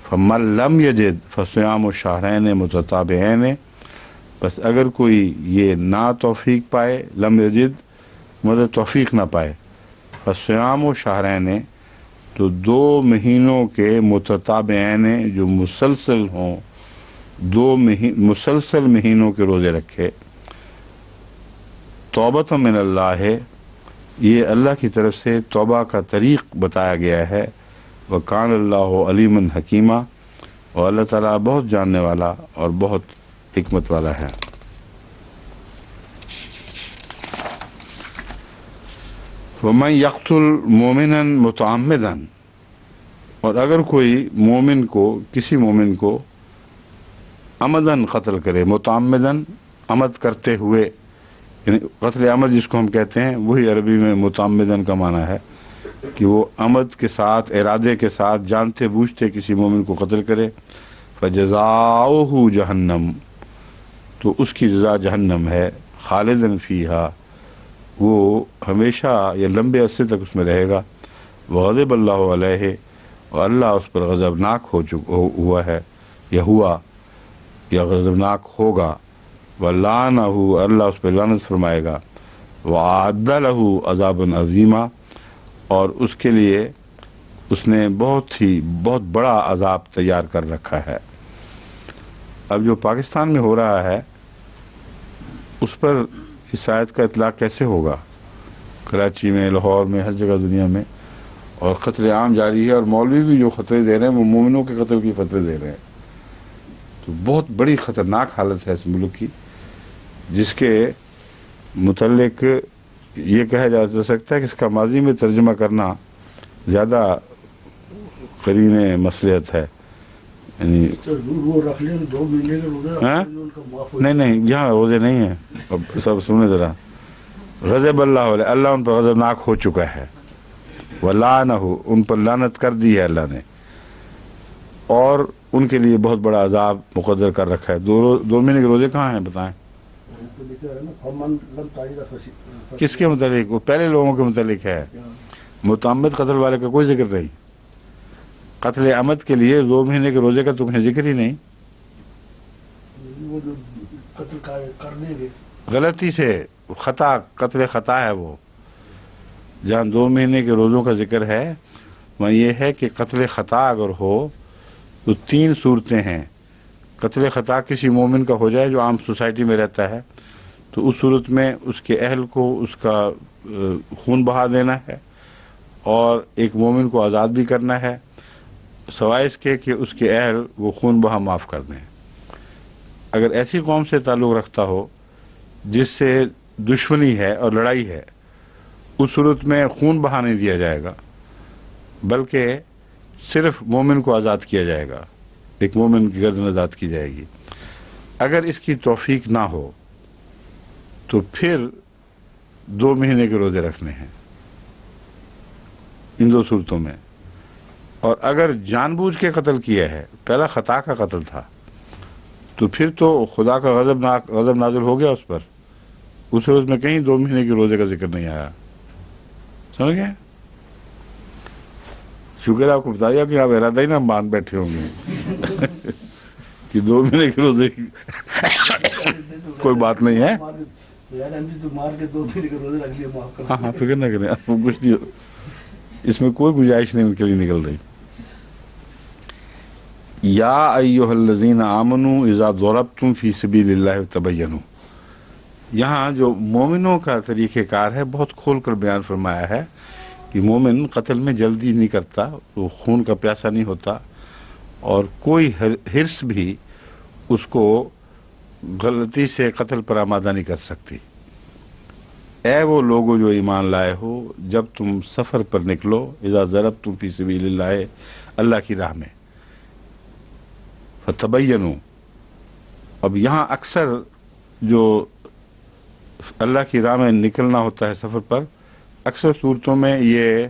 فَمَن لَّمْ يَجِدْ فَصِيَامُ شَهْرَيْنِ مُتَتَابِعَيْنِ، بس اگر کوئی یہ نہ توفیق پائے، لم یجد مطلب توفیق نہ پائے، فَصِيَامُ شَهْرَيْنِ، تو 2 مہینوں کے متتابعین جو مسلسل ہوں، 2 مسلسل مہینوں کے روزے رکھے، توبۃ من اللہ، یہ اللہ کی طرف سے توبہ کا طریق بتایا گیا ہے، وَكَانَ اللَّهُ عَلِيمًا حَكِيمًا، اور اللہ تعالیٰ بہت جاننے والا اور بہت حکمت والا ہے۔ وَمَن يَقْتُلْ مُؤْمِنًا مُتَعَمِّدًا، اور اگر کوئی مومن کو، کسی مومن کو عمدن قتل کرے، متعمدن عمد کرتے ہوئے، یعنی قتل عمد جس کو ہم کہتے ہیں وہی عربی میں متعمدن کا معنی ہے کہ وہ عمد کے ساتھ، ارادے کے ساتھ، جانتے بوجھتے کسی مومن کو قتل کرے، فَجَزَاؤُهُ جہنم، تو اس کی جزا جہنم ہے، خالدن فیہا، وہ ہمیشہ یا لمبے عرصے تک اس میں رہے گا، وغضب اللہ علیہ، اور اللہ اس پر غضبناک ہوا ہے، یا ہوا یا غضبناک ہوگا، وَلَعَنَهُ، اللہ اس پہ لعنت فرمائے گا، وَأَعَدَّ لَهُ عَذَابًا عَظِيمًا، اور اس کے لیے اس نے بہت بڑا عذاب تیار کر رکھا ہے۔ اب جو پاکستان میں ہو رہا ہے اس پر اس آیت کا اطلاق کیسے ہوگا؟ کراچی میں، لاہور میں، ہر جگہ دنیا میں، اور قتل عام جاری ہے، اور مولوی بھی جو خطرے دے رہے ہیں وہ مومنوں کے قتل کی فتوے دے رہے ہیں. تو بہت بڑی خطرناک حالت ہے اس ملک کی، جس کے متعلق یہ کہا جا سکتا ہے کہ اس کا ماضی میں ترجمہ کرنا زیادہ قرین مصلحت ہے. یعنی وہ رکھ لیں 2 مہینے کے روزے ہاں؟ ان کا معاف ہو نہیں یہاں روزے نہیں ہیں. اب سب سنیں ذرا. غضب اللہ علیہ، اللہ ان پر غضبناک ہو چکا ہے. ولعنہ، ان پر لعنت کر دی ہے اللہ نے، اور ان کے لیے بہت بڑا عذاب مقدر کر رکھا ہے. 2 مہینے کے روزے کہاں ہیں بتائیں؟ لکھا ہے نا فمن لم تجد کس کے متعلق؟ وہ پہلے لوگوں کے متعلق ہے. متعمد قتل والے کا کوئی ذکر نہیں. قتل عمد کے لیے 2 مہینے کے روزے کا تو کہیں ذکر ہی نہیں. وہ جو قتل کر دیں گے غلطی سے، خطا، قتل خطا ہے وہ. جہاں 2 مہینے کے روزوں کا ذکر ہے وہاں یہ ہے کہ قتل خطا اگر ہو تو 3 صورتیں ہیں. قتل خطا کسی مومن کا ہو جائے جو عام سوسائٹی میں رہتا ہے، تو اس صورت میں اس کے اہل کو اس کا خون بہا دینا ہے، اور ایک مومن کو آزاد بھی کرنا ہے، سوائے اس کے کہ اس کے اہل وہ خون بہا معاف کر دیں. اگر ایسی قوم سے تعلق رکھتا ہو جس سے دشمنی ہے اور لڑائی ہے، اس صورت میں خون بہا نہیں دیا جائے گا، بلکہ صرف مومن کو آزاد کیا جائے گا. ایک مومن کی گردن آزاد کی جائے گی. اگر اس کی توفیق نہ ہو تو پھر 2 مہینے کے روزے رکھنے ہیں ان 2 صورتوں میں. اور اگر جان بوجھ کے قتل کیا ہے، پہلا خطا کا قتل تھا، تو پھر تو خدا کا غضب نازل ہو گیا اس پر. اس صورت میں کہیں 2 مہینے کے روزے کا ذکر نہیں آیا. سمجھ گئے؟ شکر ہے آپ کو بتا دیا کہ آپ ارادہ ہی نہ مان بیٹھے ہوں گے کہ 2 مہینے کے روزے کی کوئی بات نہیں ہے. مار کے 2 مہینے کے روزے رکھ لیے معاف کر. ہاں فکر نہ کریں آپ کو، کچھ نہیں، اس میں کوئی گنجائش نہیں ان کے لیے نکل رہی. یا ایھا الذین آمنوا اذا ضربتم فی سبیل اللہ تبینوا. یہاں جو مومنوں کا طریقہ کار ہے بہت کھول کر بیان فرمایا ہے کہ مومن قتل میں جلدی نہیں کرتا، وہ خون کا پیاسا نہیں ہوتا، اور کوئی حرص بھی اس کو غلطی سے قتل پر آمادہ نہیں کر سکتی. اے وہ لوگو جو ایمان لائے ہو، جب تم سفر پر نکلو، اذا ضربتم فی سبیل اللہ، اللہ کی راہ میں، فتبینوا. اب یہاں اکثر جو اللہ کی راہ میں نکلنا ہوتا ہے سفر پر، اکثر صورتوں میں یہ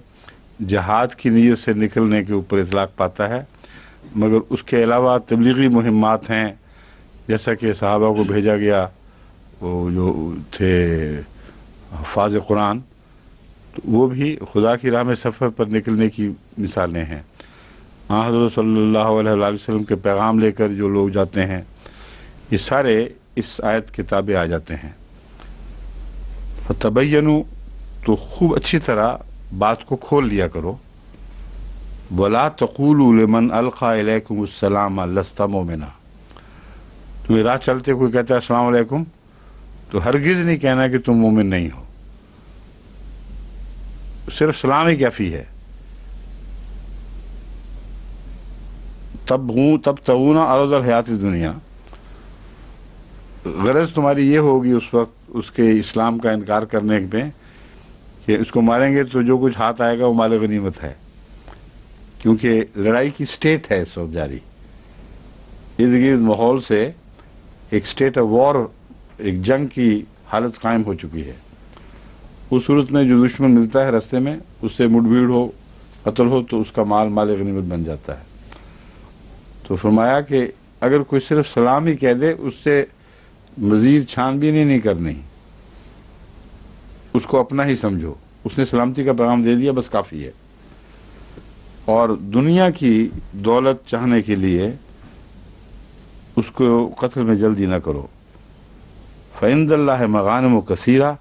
جہاد کی نیت سے نکلنے کے اوپر اطلاق پاتا ہے، مگر اس کے علاوہ تبلیغی مہمات ہیں، جیسا کہ صحابہ کو بھیجا گیا وہ جو تھے حفاظ قرآن، تو وہ بھی خدا کی راہ میں سفر پر نکلنے کی مثالیں ہیں. حضرت صلی اللہ علیہ وآلہ وسلم کے پیغام لے کر جو لوگ جاتے ہیں، یہ سارے اس آیت کے تابع آ جاتے ہیں. فتبینوا، تو خوب اچھی طرح بات کو کھول لیا کرو. ولا تقولوا لمن القى الیکم السلام لست مؤمنا. تمہیں راہ چلتے کوئی کہتا ہے السلام علیکم، تو ہرگز نہیں کہنا کہ تم مومن نہیں ہو. صرف سلام ہی کافی ہے. تبتغون عرض الحیات الدنیا، غرض تمہاری یہ ہوگی اس وقت اس کے اسلام کا انکار کرنے میں کہ اس کو ماریں گے تو جو کچھ ہاتھ آئے گا وہ مال غنیمت ہے، کیونکہ لڑائی کی سٹیٹ ہے اس وقت جاری. ارد گرد ماحول سے ایک سٹیٹ آف وار، ایک جنگ کی حالت قائم ہو چکی ہے. اس صورت میں جو دشمن ملتا ہے رستے میں، اس سے مٹ بھیڑ ہو، قتل ہو، تو اس کا مال غنیمت بن جاتا ہے. تو فرمایا کہ اگر کوئی صرف سلام ہی کہہ دے، اس سے مزید چھان بین نہیں کرنی، اس کو اپنا ہی سمجھو، اس نے سلامتی کا پیغام دے دیا، بس کافی ہے. اور دنیا کی دولت چاہنے کے لیے اس کو قتل میں جلدی نہ کرو. فعند اللہ مغانم کثیرہ،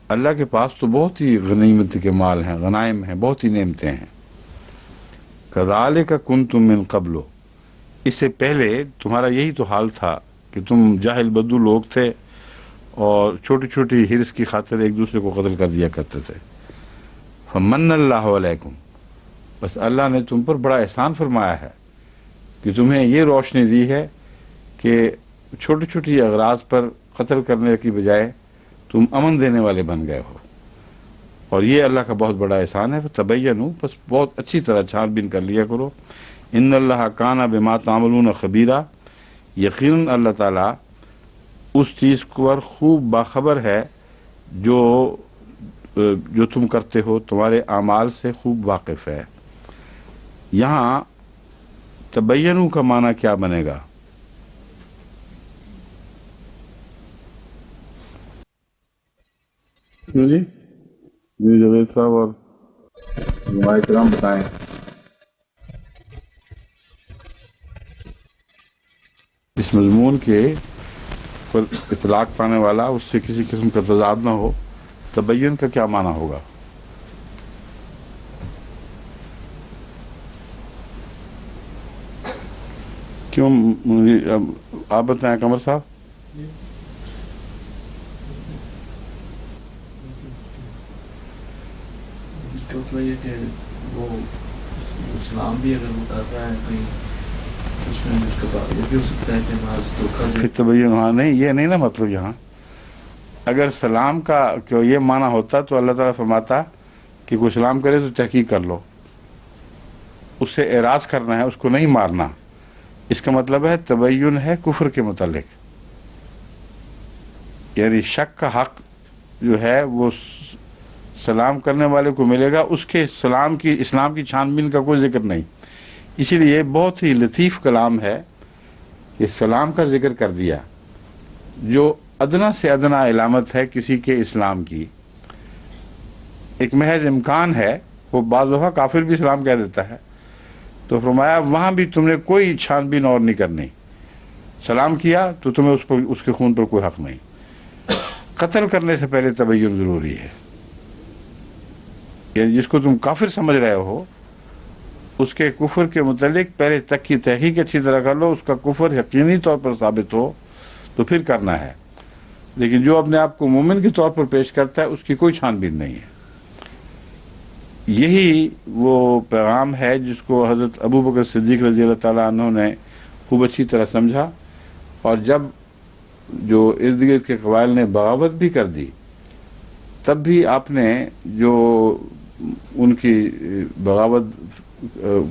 اللہ کے پاس تو بہت ہی غنیمت کے مال ہیں، غنائم ہیں، بہت ہی نعمتیں ہیں. کذالک کنتم من قبل، اس سے پہلے تمہارا یہی تو حال تھا کہ تم جاہل بدو لوگ تھے، اور چھوٹی چھوٹی ہرس کی خاطر ایک دوسرے کو قتل کر دیا کرتے تھے. فمن اللہ علیکم، بس اللہ نے تم پر بڑا احسان فرمایا ہے کہ تمہیں یہ روشنی دی ہے کہ چھوٹی چھوٹی اغراض پر قتل کرنے کی بجائے تم امن دینے والے بن گئے ہو، اور یہ اللہ کا بہت بڑا احسان ہے. تبینوا، بس بہت اچھی طرح چھان بین کر لیا کرو. ان اللہ کان بما تعملون خبیرہ، یقیناً اللہ تعالیٰ اس چیز پر خوب باخبر ہے جو تم کرتے ہو، تمہارے اعمال سے خوب واقف ہے. یہاں تبینوا کا معنی کیا بنے گا؟ جی جاوید صاحب اور علماء کرام بتائیں. اس مضمون کے پر اطلاق پانے والا اس سے کسی قسم کا تضاد نہ ہو، تبین کا کیا معنی ہوگا؟ کیوں آپ بتائیں قمر صاحب. مطلب یہ کہ وہ اسلام بھی اگر وہ کر رہا ہے کہیں اس میں اس کا یہ بھی ہو سکتا ہے کہ محض دھوکہ پھر تبین، ہاں نہیں، یہ نہیں نا مطلب. یہاں اگر سلام کا کہ یہ معنی ہوتا تو اللہ تعالیٰ فرماتا کہ کوئی سلام کرے تو تحقیق کر لو، اس سے اعراض کرنا ہے، اس کو نہیں مارنا. اس کا مطلب ہے تبین ہے کفر کے متعلق، یعنی شک کا حق جو ہے وہ سلام کرنے والے کو ملے گا، اس کے اسلام کی چھان بین کا کوئی ذکر نہیں. اسی لیے بہت ہی لطیف کلام ہے کہ سلام کا ذکر کر دیا، جو ادنا سے ادنا علامت ہے کسی کے اسلام کی. ایک محض امکان ہے، وہ بعض دفعہ کافر بھی سلام کہہ دیتا ہے، تو فرمایا وہاں بھی تم نے کوئی چھان بین اور نہیں کرنی. سلام کیا تو تمہیں اس کے خون پر کوئی حق نہیں. قتل کرنے سے پہلے تبین ضروری ہے، یعنی جس کو تم کافر سمجھ رہے ہو اس کے کفر کے متعلق پہلے تک کی تحقیق اچھی طرح کر لو، اس کا کفر یقینی طور پر ثابت ہو تو پھر کرنا ہے. لیکن جو اپنے آپ کو مومن کے طور پر پیش کرتا ہے اس کی کوئی چھان بین نہیں ہے. یہی وہ پیغام ہے جس کو حضرت ابو بکر صدیق رضی اللہ تعالیٰ عنہ نے خوب اچھی طرح سمجھا، اور جب جو ارد گرد کے قبائل نے بغاوت بھی کر دی تب بھی آپ نے جو ان کی بغاوت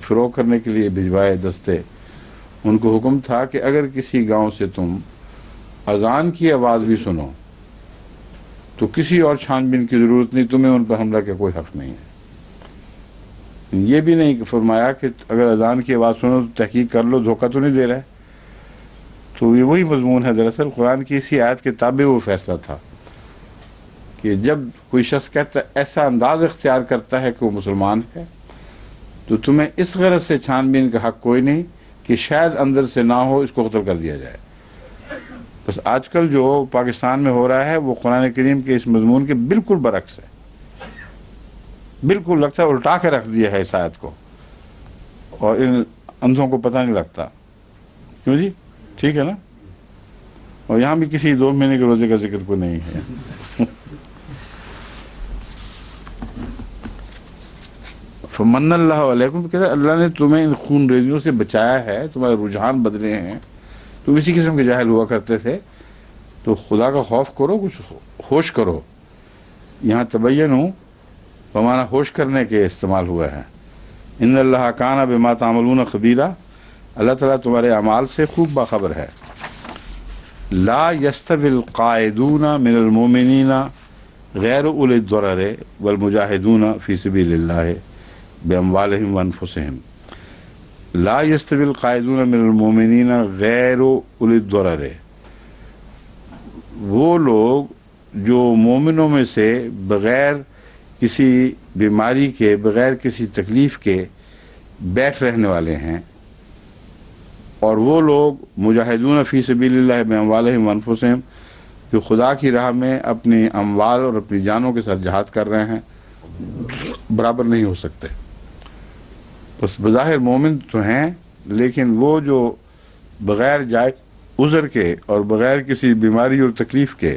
فروغ کرنے کے لیے بھجوائے دستے، ان کو حکم تھا کہ اگر کسی گاؤں سے تم اذان کی آواز بھی سنو تو کسی اور چھان بین کی ضرورت نہیں، تمہیں ان پر حملہ کا کوئی حق نہیں ہے. یہ بھی نہیں فرمایا کہ اگر اذان کی آواز سنو تو تحقیق کر لو، دھوکہ تو نہیں دے رہے. تو یہ وہی مضمون ہے، دراصل قرآن کی اسی آیت کے تابع وہ فیصلہ تھا کہ جب کوئی شخص کہتا ہے ایسا انداز اختیار کرتا ہے کہ وہ مسلمان ہے تو تمہیں اس غرض سے چھان بین کا حق کوئی نہیں کہ شاید اندر سے نہ ہو، اس کو قتل کر دیا جائے. بس آج کل جو پاکستان میں ہو رہا ہے وہ قرآن کریم کے اس مضمون کے بالکل برعکس ہے، بالکل لگتا ہے الٹا کے رکھ دیا ہے اس آیت کو، اور ان اندھوں کو پتہ نہیں لگتا. کیوں جی؟ ٹھیک ہے نا؟ اور یہاں بھی کسی 2 مہینے کے روزے کا ذکر کوئی نہیں ہے. فمن اللہ علیکم، کہتا ہے اللہ نے تمہیں ان خون ریزیوں سے بچایا ہے، تمہارے رجحان بدلے ہیں، تم اسی قسم کے جاہل ہوا کرتے تھے، تو خدا کا خوف کرو، کچھ ہوش کرو. یہاں تبینوا بمعنی ہوش کرنے کے استعمال ہوا ہے. ان اللہ کان بما تعملون خبیرہ، اللہ تعالیٰ تمہارے اعمال سے خوب باخبر ہے. لا یستوی القاعدون من المؤمنین غیر اولی الضرر والمجاہدون فی سبیل اللہ باموالہم وانفسہم. لا یستوی القاعدون من المؤمنین غیر اولی الضرر، وہ لوگ جو مومنوں میں سے بغیر کسی بیماری کے، بغیر کسی تکلیف کے بیٹھ رہنے والے ہیں، اور وہ لوگ مجاہدون فی سبیل اللہ باموالہم وانفسہم، جو خدا کی راہ میں اپنی اموال اور اپنی جانوں کے ساتھ جہاد کر رہے ہیں، برابر نہیں ہو سکتے. بس بظاہر مومن تو ہیں، لیکن وہ جو بغیر جائز عذر کے اور بغیر کسی بیماری اور تکلیف کے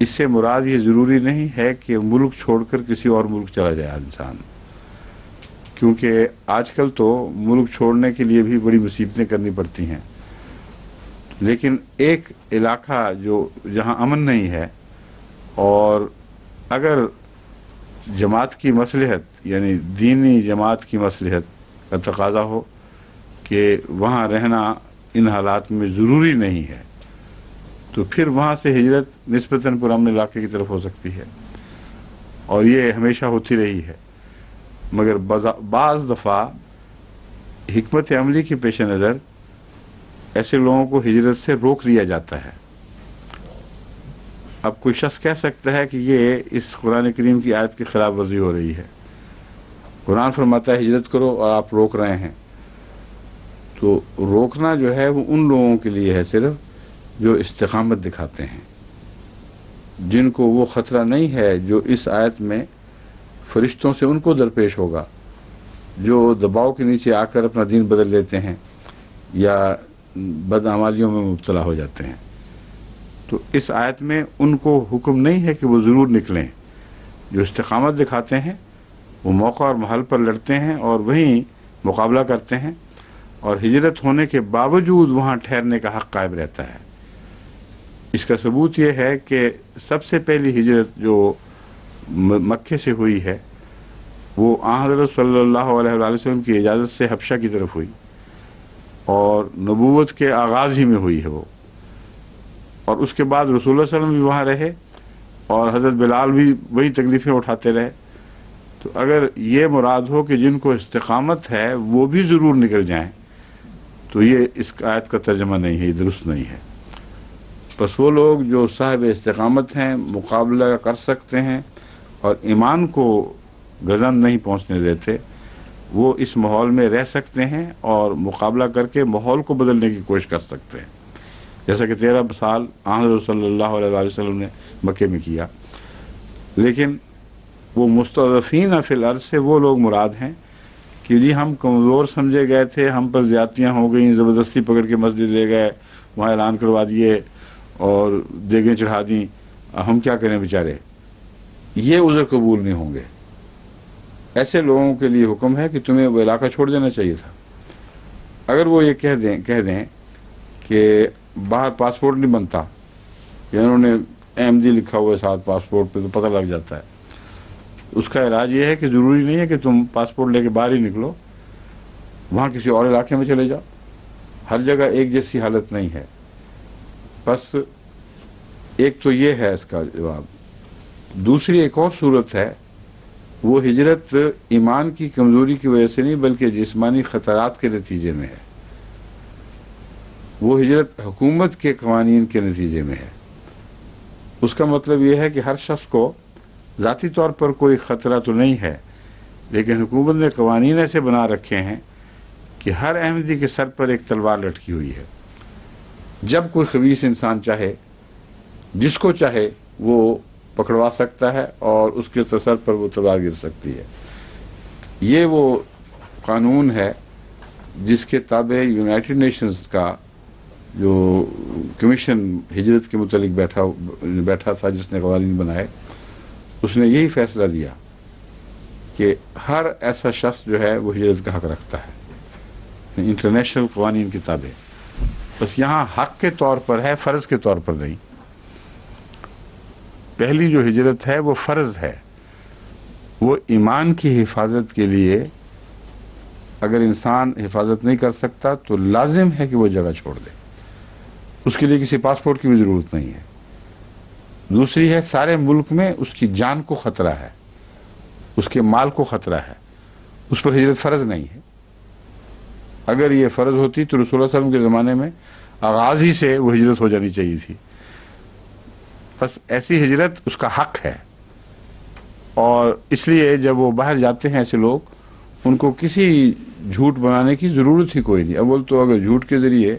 اس سے مراد یہ ضروری نہیں ہے کہ ملک چھوڑ کر کسی اور ملک چلا جائے انسان، کیونکہ آج کل تو ملک چھوڑنے کے لیے بھی بڑی مصیبتیں کرنی پڑتی ہیں، لیکن ایک علاقہ جہاں امن نہیں ہے، اور اگر جماعت کی مصلحت یعنی دینی جماعت کی مصلحت کا تقاضا ہو کہ وہاں رہنا ان حالات میں ضروری نہیں ہے، تو پھر وہاں سے ہجرت نسبتاً پرامن علاقے کی طرف ہو سکتی ہے، اور یہ ہمیشہ ہوتی رہی ہے۔ مگر بعض دفعہ حکمت عملی کے پیش نظر ایسے لوگوں کو ہجرت سے روک دیا جاتا ہے۔ اب کوئی شخص کہہ سکتا ہے کہ یہ اس قرآن کریم کی آیت کی خلاف ورزی ہو رہی ہے، قرآن فرماتا ہے ہجرت کرو اور آپ روک رہے ہیں۔ تو روکنا جو ہے وہ ان لوگوں کے لیے ہے صرف جو استقامت دکھاتے ہیں، جن کو وہ خطرہ نہیں ہے جو اس آیت میں فرشتوں سے ان کو درپیش ہوگا، جو دباؤ کے نیچے آ کر اپنا دین بدل لیتے ہیں یا بدعمالیوں میں مبتلا ہو جاتے ہیں۔ تو اس آیت میں ان کو حکم نہیں ہے کہ وہ ضرور نکلیں، جو استقامت دکھاتے ہیں وہ موقع اور محل پر لڑتے ہیں اور وہیں مقابلہ کرتے ہیں، اور ہجرت ہونے کے باوجود وہاں ٹھہرنے کا حق قائم رہتا ہے۔ اس کا ثبوت یہ ہے کہ سب سے پہلی ہجرت جو مکے سے ہوئی ہے وہ آن حضرت صلی اللہ علیہ وآلہ وسلم کی اجازت سے حبشہ کی طرف ہوئی، اور نبوت کے آغاز ہی میں ہوئی ہے وہ، اور اس کے بعد رسول اللہ صلی اللہ علیہ وسلم بھی وہاں رہے اور حضرت بلال بھی وہی تکلیفیں اٹھاتے رہے۔ تو اگر یہ مراد ہو کہ جن کو استقامت ہے وہ بھی ضرور نکل جائیں، تو یہ اس آیت کا ترجمہ نہیں ہے، یہ درست نہیں ہے۔ بس وہ لوگ جو صاحب استقامت ہیں، مقابلہ کر سکتے ہیں اور ایمان کو گزند نہیں پہنچنے دیتے، وہ اس ماحول میں رہ سکتے ہیں اور مقابلہ کر کے ماحول کو بدلنے کی کوشش کر سکتے ہیں، جیسا کہ 13 سال حضرت صلی اللہ علیہ وآلہ وسلم نے مکے میں کیا۔ لیکن وہ مستضعفین فی الارض سے وہ لوگ مراد ہیں کہ جی ہم کمزور سمجھے گئے تھے، ہم پر زیادتیاں ہو گئیں، زبردستی پکڑ کے مسجد لے گئے، وہاں اعلان کروا دیے اور دیگیں چڑھا دیں، ہم کیا کریں بیچارے، یہ عذر قبول نہیں ہوں گے۔ ایسے لوگوں کے لیے حکم ہے کہ تمہیں وہ علاقہ چھوڑ دینا چاہیے تھا۔ اگر وہ یہ کہہ دیں کہ باہر پاسپورٹ نہیں بنتا، یا انہوں نے احمدی لکھا ہوا ہے ساتھ پاسپورٹ پہ، تو پتہ لگ جاتا ہے، اس کا علاج یہ ہے کہ ضروری نہیں ہے کہ تم پاسپورٹ لے کے باہر ہی نکلو، وہاں کسی اور علاقے میں چلے جاؤ، ہر جگہ ایک جیسی حالت نہیں ہے۔ بس ایک تو یہ ہے اس کا جواب۔ دوسری ایک اور صورت ہے، وہ ہجرت ایمان کی کمزوری کی وجہ سے نہیں بلکہ جسمانی خطرات کے نتیجے میں ہے، وہ ہجرت حکومت کے قوانین کے نتیجے میں ہے۔ اس کا مطلب یہ ہے کہ ہر شخص کو ذاتی طور پر کوئی خطرہ تو نہیں ہے، لیکن حکومت نے قوانین ایسے بنا رکھے ہیں کہ ہر احمدی کے سر پر ایک تلوار لٹکی ہوئی ہے۔ جب کوئی خبیث انسان چاہے، جس کو چاہے وہ پکڑوا سکتا ہے اور اس کے سر پر وہ تلوار گر سکتی ہے۔ یہ وہ قانون ہے جس کے تابع یونائٹڈ نیشنز کا جو کمیشن ہجرت کے متعلق بیٹھا تھا، جس نے قوانین بنائے، اس نے یہی فیصلہ دیا کہ ہر ایسا شخص جو ہے وہ ہجرت کا حق رکھتا ہے، انٹرنیشنل قوانین کے تابع۔ بس یہاں حق کے طور پر ہے، فرض کے طور پر نہیں۔ پہلی جو ہجرت ہے وہ فرض ہے، وہ ایمان کی حفاظت کے لیے اگر انسان حفاظت نہیں کر سکتا تو لازم ہے کہ وہ جگہ چھوڑ دے، اس کے لیے کسی پاسپورٹ کی بھی ضرورت نہیں ہے۔ دوسری ہے، سارے ملک میں اس کی جان کو خطرہ ہے، اس کے مال کو خطرہ ہے، اس پر ہجرت فرض نہیں ہے۔ اگر یہ فرض ہوتی تو رسول اللہ صلی اللہ علیہ وسلم کے زمانے میں آغاز ہی سے وہ ہجرت ہو جانی چاہیے تھی۔ بس ایسی ہجرت اس کا حق ہے، اور اس لیے جب وہ باہر جاتے ہیں ایسے لوگ، ان کو کسی جھوٹ بنانے کی ضرورت ہی کوئی نہیں۔ اول تو اگر جھوٹ کے ذریعے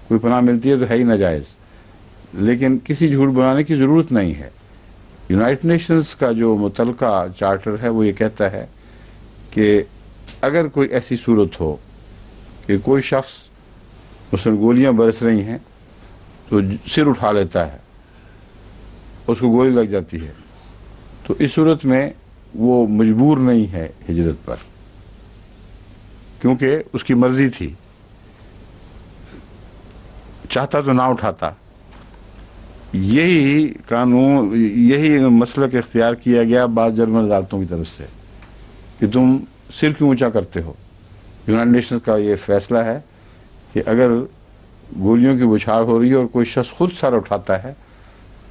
کوئی پناہ ملتی ہے تو ہے ہی ناجائز، لیکن کسی جھوٹ بنانے کی ضرورت نہیں ہے۔ یونائٹڈ نیشنز کا جو متعلقہ چارٹر ہے وہ یہ کہتا ہے کہ اگر کوئی ایسی صورت ہو کہ کوئی شخص مثلا گولیاں برس رہی ہیں تو سر اٹھا لیتا ہے اس کو گولی لگ جاتی ہے، تو اس صورت میں وہ مجبور نہیں ہے ہجرت پر، کیونکہ اس کی مرضی تھی، چاہتا تو نہ اٹھاتا۔ یہی قانون، یہی مسلک اختیار کیا گیا بعض جرمن عدالتوں کی طرف سے کہ تم سر کیوں اونچا کرتے ہو۔ یونائٹڈ نیشنز کا یہ فیصلہ ہے کہ اگر گولیوں کی بچھاڑ ہو رہی ہے اور کوئی شخص خود سر اٹھاتا ہے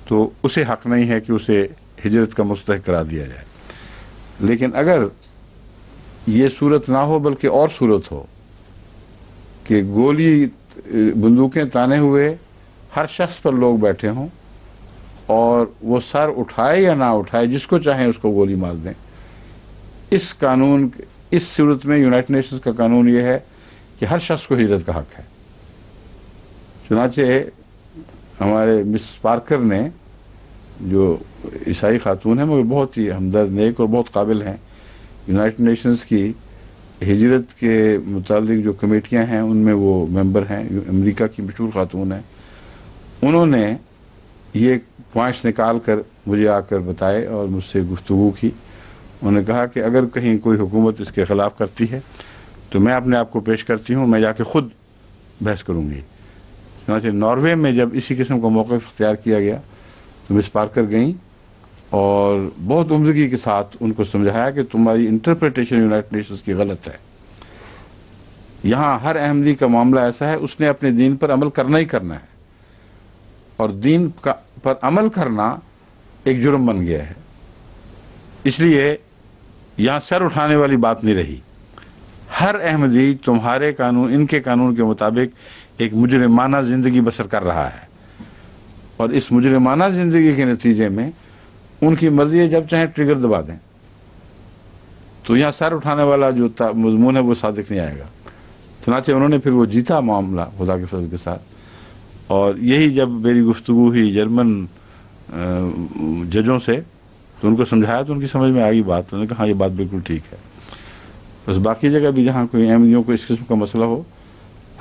تو اسے حق نہیں ہے کہ اسے ہجرت کا مستحق قرار دیا جائے۔ لیکن اگر یہ صورت نہ ہو بلکہ اور صورت ہو کہ گولی بندوقیں تانے ہوئے ہر شخص پر لوگ بیٹھے ہوں اور وہ سر اٹھائے یا نہ اٹھائے، جس کو چاہیں اس کو گولی مار دیں، اس قانون، اس صورت میں یونائٹڈ نیشنز کا قانون یہ ہے کہ ہر شخص کو ہجرت کا حق ہے۔ چنانچہ ہمارے مس پارکر نے، جو عیسائی خاتون ہیں مگر بہت ہی ہمدرد، نیک اور بہت قابل ہیں، یونائٹڈ نیشنز کی ہجرت کے متعلق جو کمیٹیاں ہیں ان میں وہ ممبر ہیں، امریکہ کی مشہور خاتون ہیں، انہوں نے یہ پوائنٹس نکال کر مجھے آ کر بتائے اور مجھ سے گفتگو کی۔ انہوں نے کہا کہ اگر کہیں کوئی حکومت اس کے خلاف کرتی ہے تو میں اپنے آپ کو پیش کرتی ہوں، میں جا کے خود بحث کروں گی۔ چنانچہ ناروے میں جب اسی قسم کا موقف اختیار کیا گیا تو مس پارکر گئیں اور بہت عمدگی کے ساتھ ان کو سمجھایا کہ تمہاری انٹرپریٹیشن یونائٹڈ نیشنز کی غلط ہے۔ یہاں ہر احمدی کا معاملہ ایسا ہے، اس نے اپنے دین پر عمل کرنا ہی کرنا ہے، اور دین پر عمل کرنا ایک جرم بن گیا ہے۔ اس لیے یہاں سر اٹھانے والی بات نہیں رہی۔ ہر احمدی تمہارے قانون، ان کے قانون کے مطابق ایک مجرمانہ زندگی بسر کر رہا ہے، اور اس مجرمانہ زندگی کے نتیجے میں ان کی مرضی ہے جب چاہیں ٹریگر دبا دیں، تو یہاں سر اٹھانے والا جو مضمون ہے وہ صادق نہیں آئے گا۔ چنانچہ انہوں نے پھر وہ جیتا معاملہ خدا کے فضل کے ساتھ، اور یہی جب میری گفتگو ہوئی جرمن ججوں سے تو ان کو سمجھایا تو ان کی سمجھ میں آ گئی بات، انہوں نے کہا ہاں یہ بات بالکل ٹھیک ہے۔ بس باقی جگہ بھی جہاں کوئی احمدیوں کو اس قسم کا مسئلہ ہو،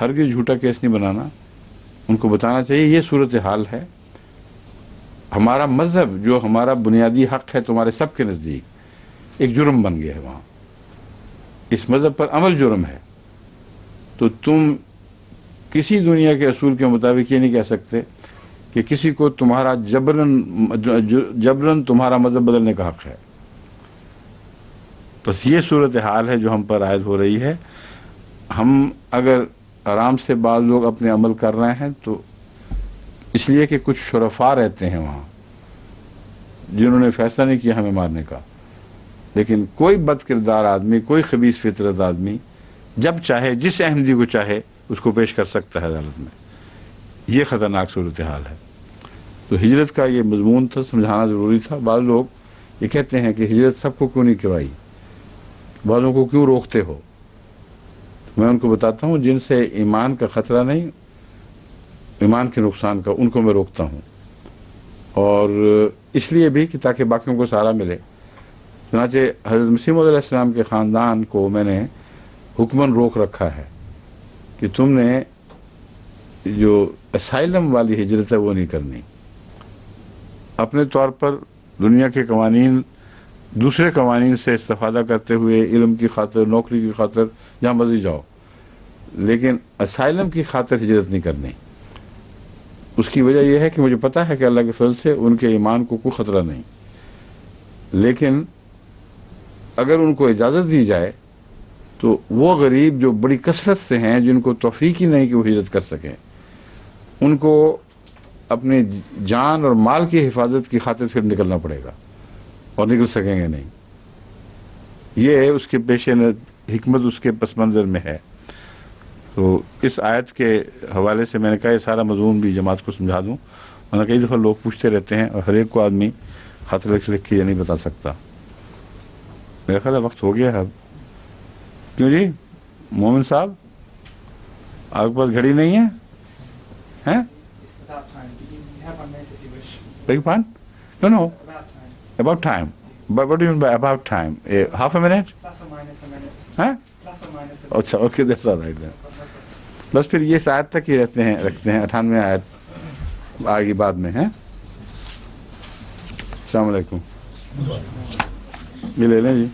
ہرگز جھوٹا کیس نہیں بنانا، ان کو بتانا چاہیے یہ صورتحال ہے، ہمارا مذہب جو ہمارا بنیادی حق ہے تمہارے سب کے نزدیک ایک جرم بن گیا ہے، وہاں اس مذہب پر عمل جرم ہے، تو تم کسی دنیا کے اصول کے مطابق یہ نہیں کہہ سکتے کہ کسی کو تمہارا جبرن تمہارا مذہب بدلنے کا حق ہے۔ بس یہ صورتحال ہے جو ہم پر عائد ہو رہی ہے۔ ہم اگر آرام سے بعض لوگ اپنے عمل کر رہے ہیں تو اس لیے کہ کچھ شرفاء رہتے ہیں وہاں جنہوں نے فیصلہ نہیں کیا ہمیں مارنے کا، لیکن کوئی بد کردار آدمی، کوئی خبیث فطرت آدمی جب چاہے، جس احمدی کو چاہے اس کو پیش کر سکتا ہے عدالت میں۔ یہ خطرناک صورتحال ہے۔ تو ہجرت کا یہ مضمون تھا، سمجھانا ضروری تھا۔ بعض لوگ یہ کہتے ہیں کہ ہجرت سب کو کیوں نہیں کروائی، بعضوں کو کیوں روکتے ہو؟ میں ان کو بتاتا ہوں جن سے ایمان کا خطرہ نہیں، ایمان کے نقصان کا، ان کو میں روکتا ہوں، اور اس لیے بھی کہ تاکہ باقیوں کو سہارا ملے۔ چنانچہ حضرت مسیح موعود علیہ السلام کے خاندان کو میں نے حکماً روک رکھا ہے کہ تم نے جو اسائلم والی ہجرت ہے وہ نہیں کرنی۔ اپنے طور پر دنیا کے قوانین، دوسرے قوانین سے استفادہ کرتے ہوئے علم کی خاطر، نوکری کی خاطر جہاں مرضی جاؤ، لیکن اسائلم کی خاطر ہجرت نہیں کرنی۔ اس کی وجہ یہ ہے کہ مجھے پتا ہے کہ اللہ کے فضل سے ان کے ایمان کو کوئی خطرہ نہیں، لیکن اگر ان کو اجازت دی جائے تو وہ غریب جو بڑی کثرت سے ہیں، جن کو توفیق ہی نہیں کہ وہ ہجرت کر سکیں، ان کو اپنی جان اور مال کی حفاظت کی خاطر پھر نکلنا پڑے گا، اور نکل سکیں گے نہیں۔ یہ اس کے پیش حکمت اس کے پس منظر میں ہے۔ تو اس آیت کے حوالے سے میں نے کہا یہ سارا مضمون بھی جماعت کو سمجھا دوں، ورنہ کئی دفعہ لوگ پوچھتے رہتے ہیں اور ہر ایک کو آدمی خط لکھ کے یہ نہیں بتا سکتا۔ میرا خیال ہے وقت ہو گیا ہے اب، کیوں جی مومن صاحب، آپ کے پاس گھڑی نہیں ہے؟ Beg pardon? No. About time. But what do you mean by about time? Half a minute? Plus or minus a minute. Huh? Plus or minus a minute. اچھا okay, that's all right then. بس پھر یہ آیت تک ہی رکھتے ہیں 98 آیت آگے بعد میں ہیں۔ السلام علیکم. یہ لے لیں جی.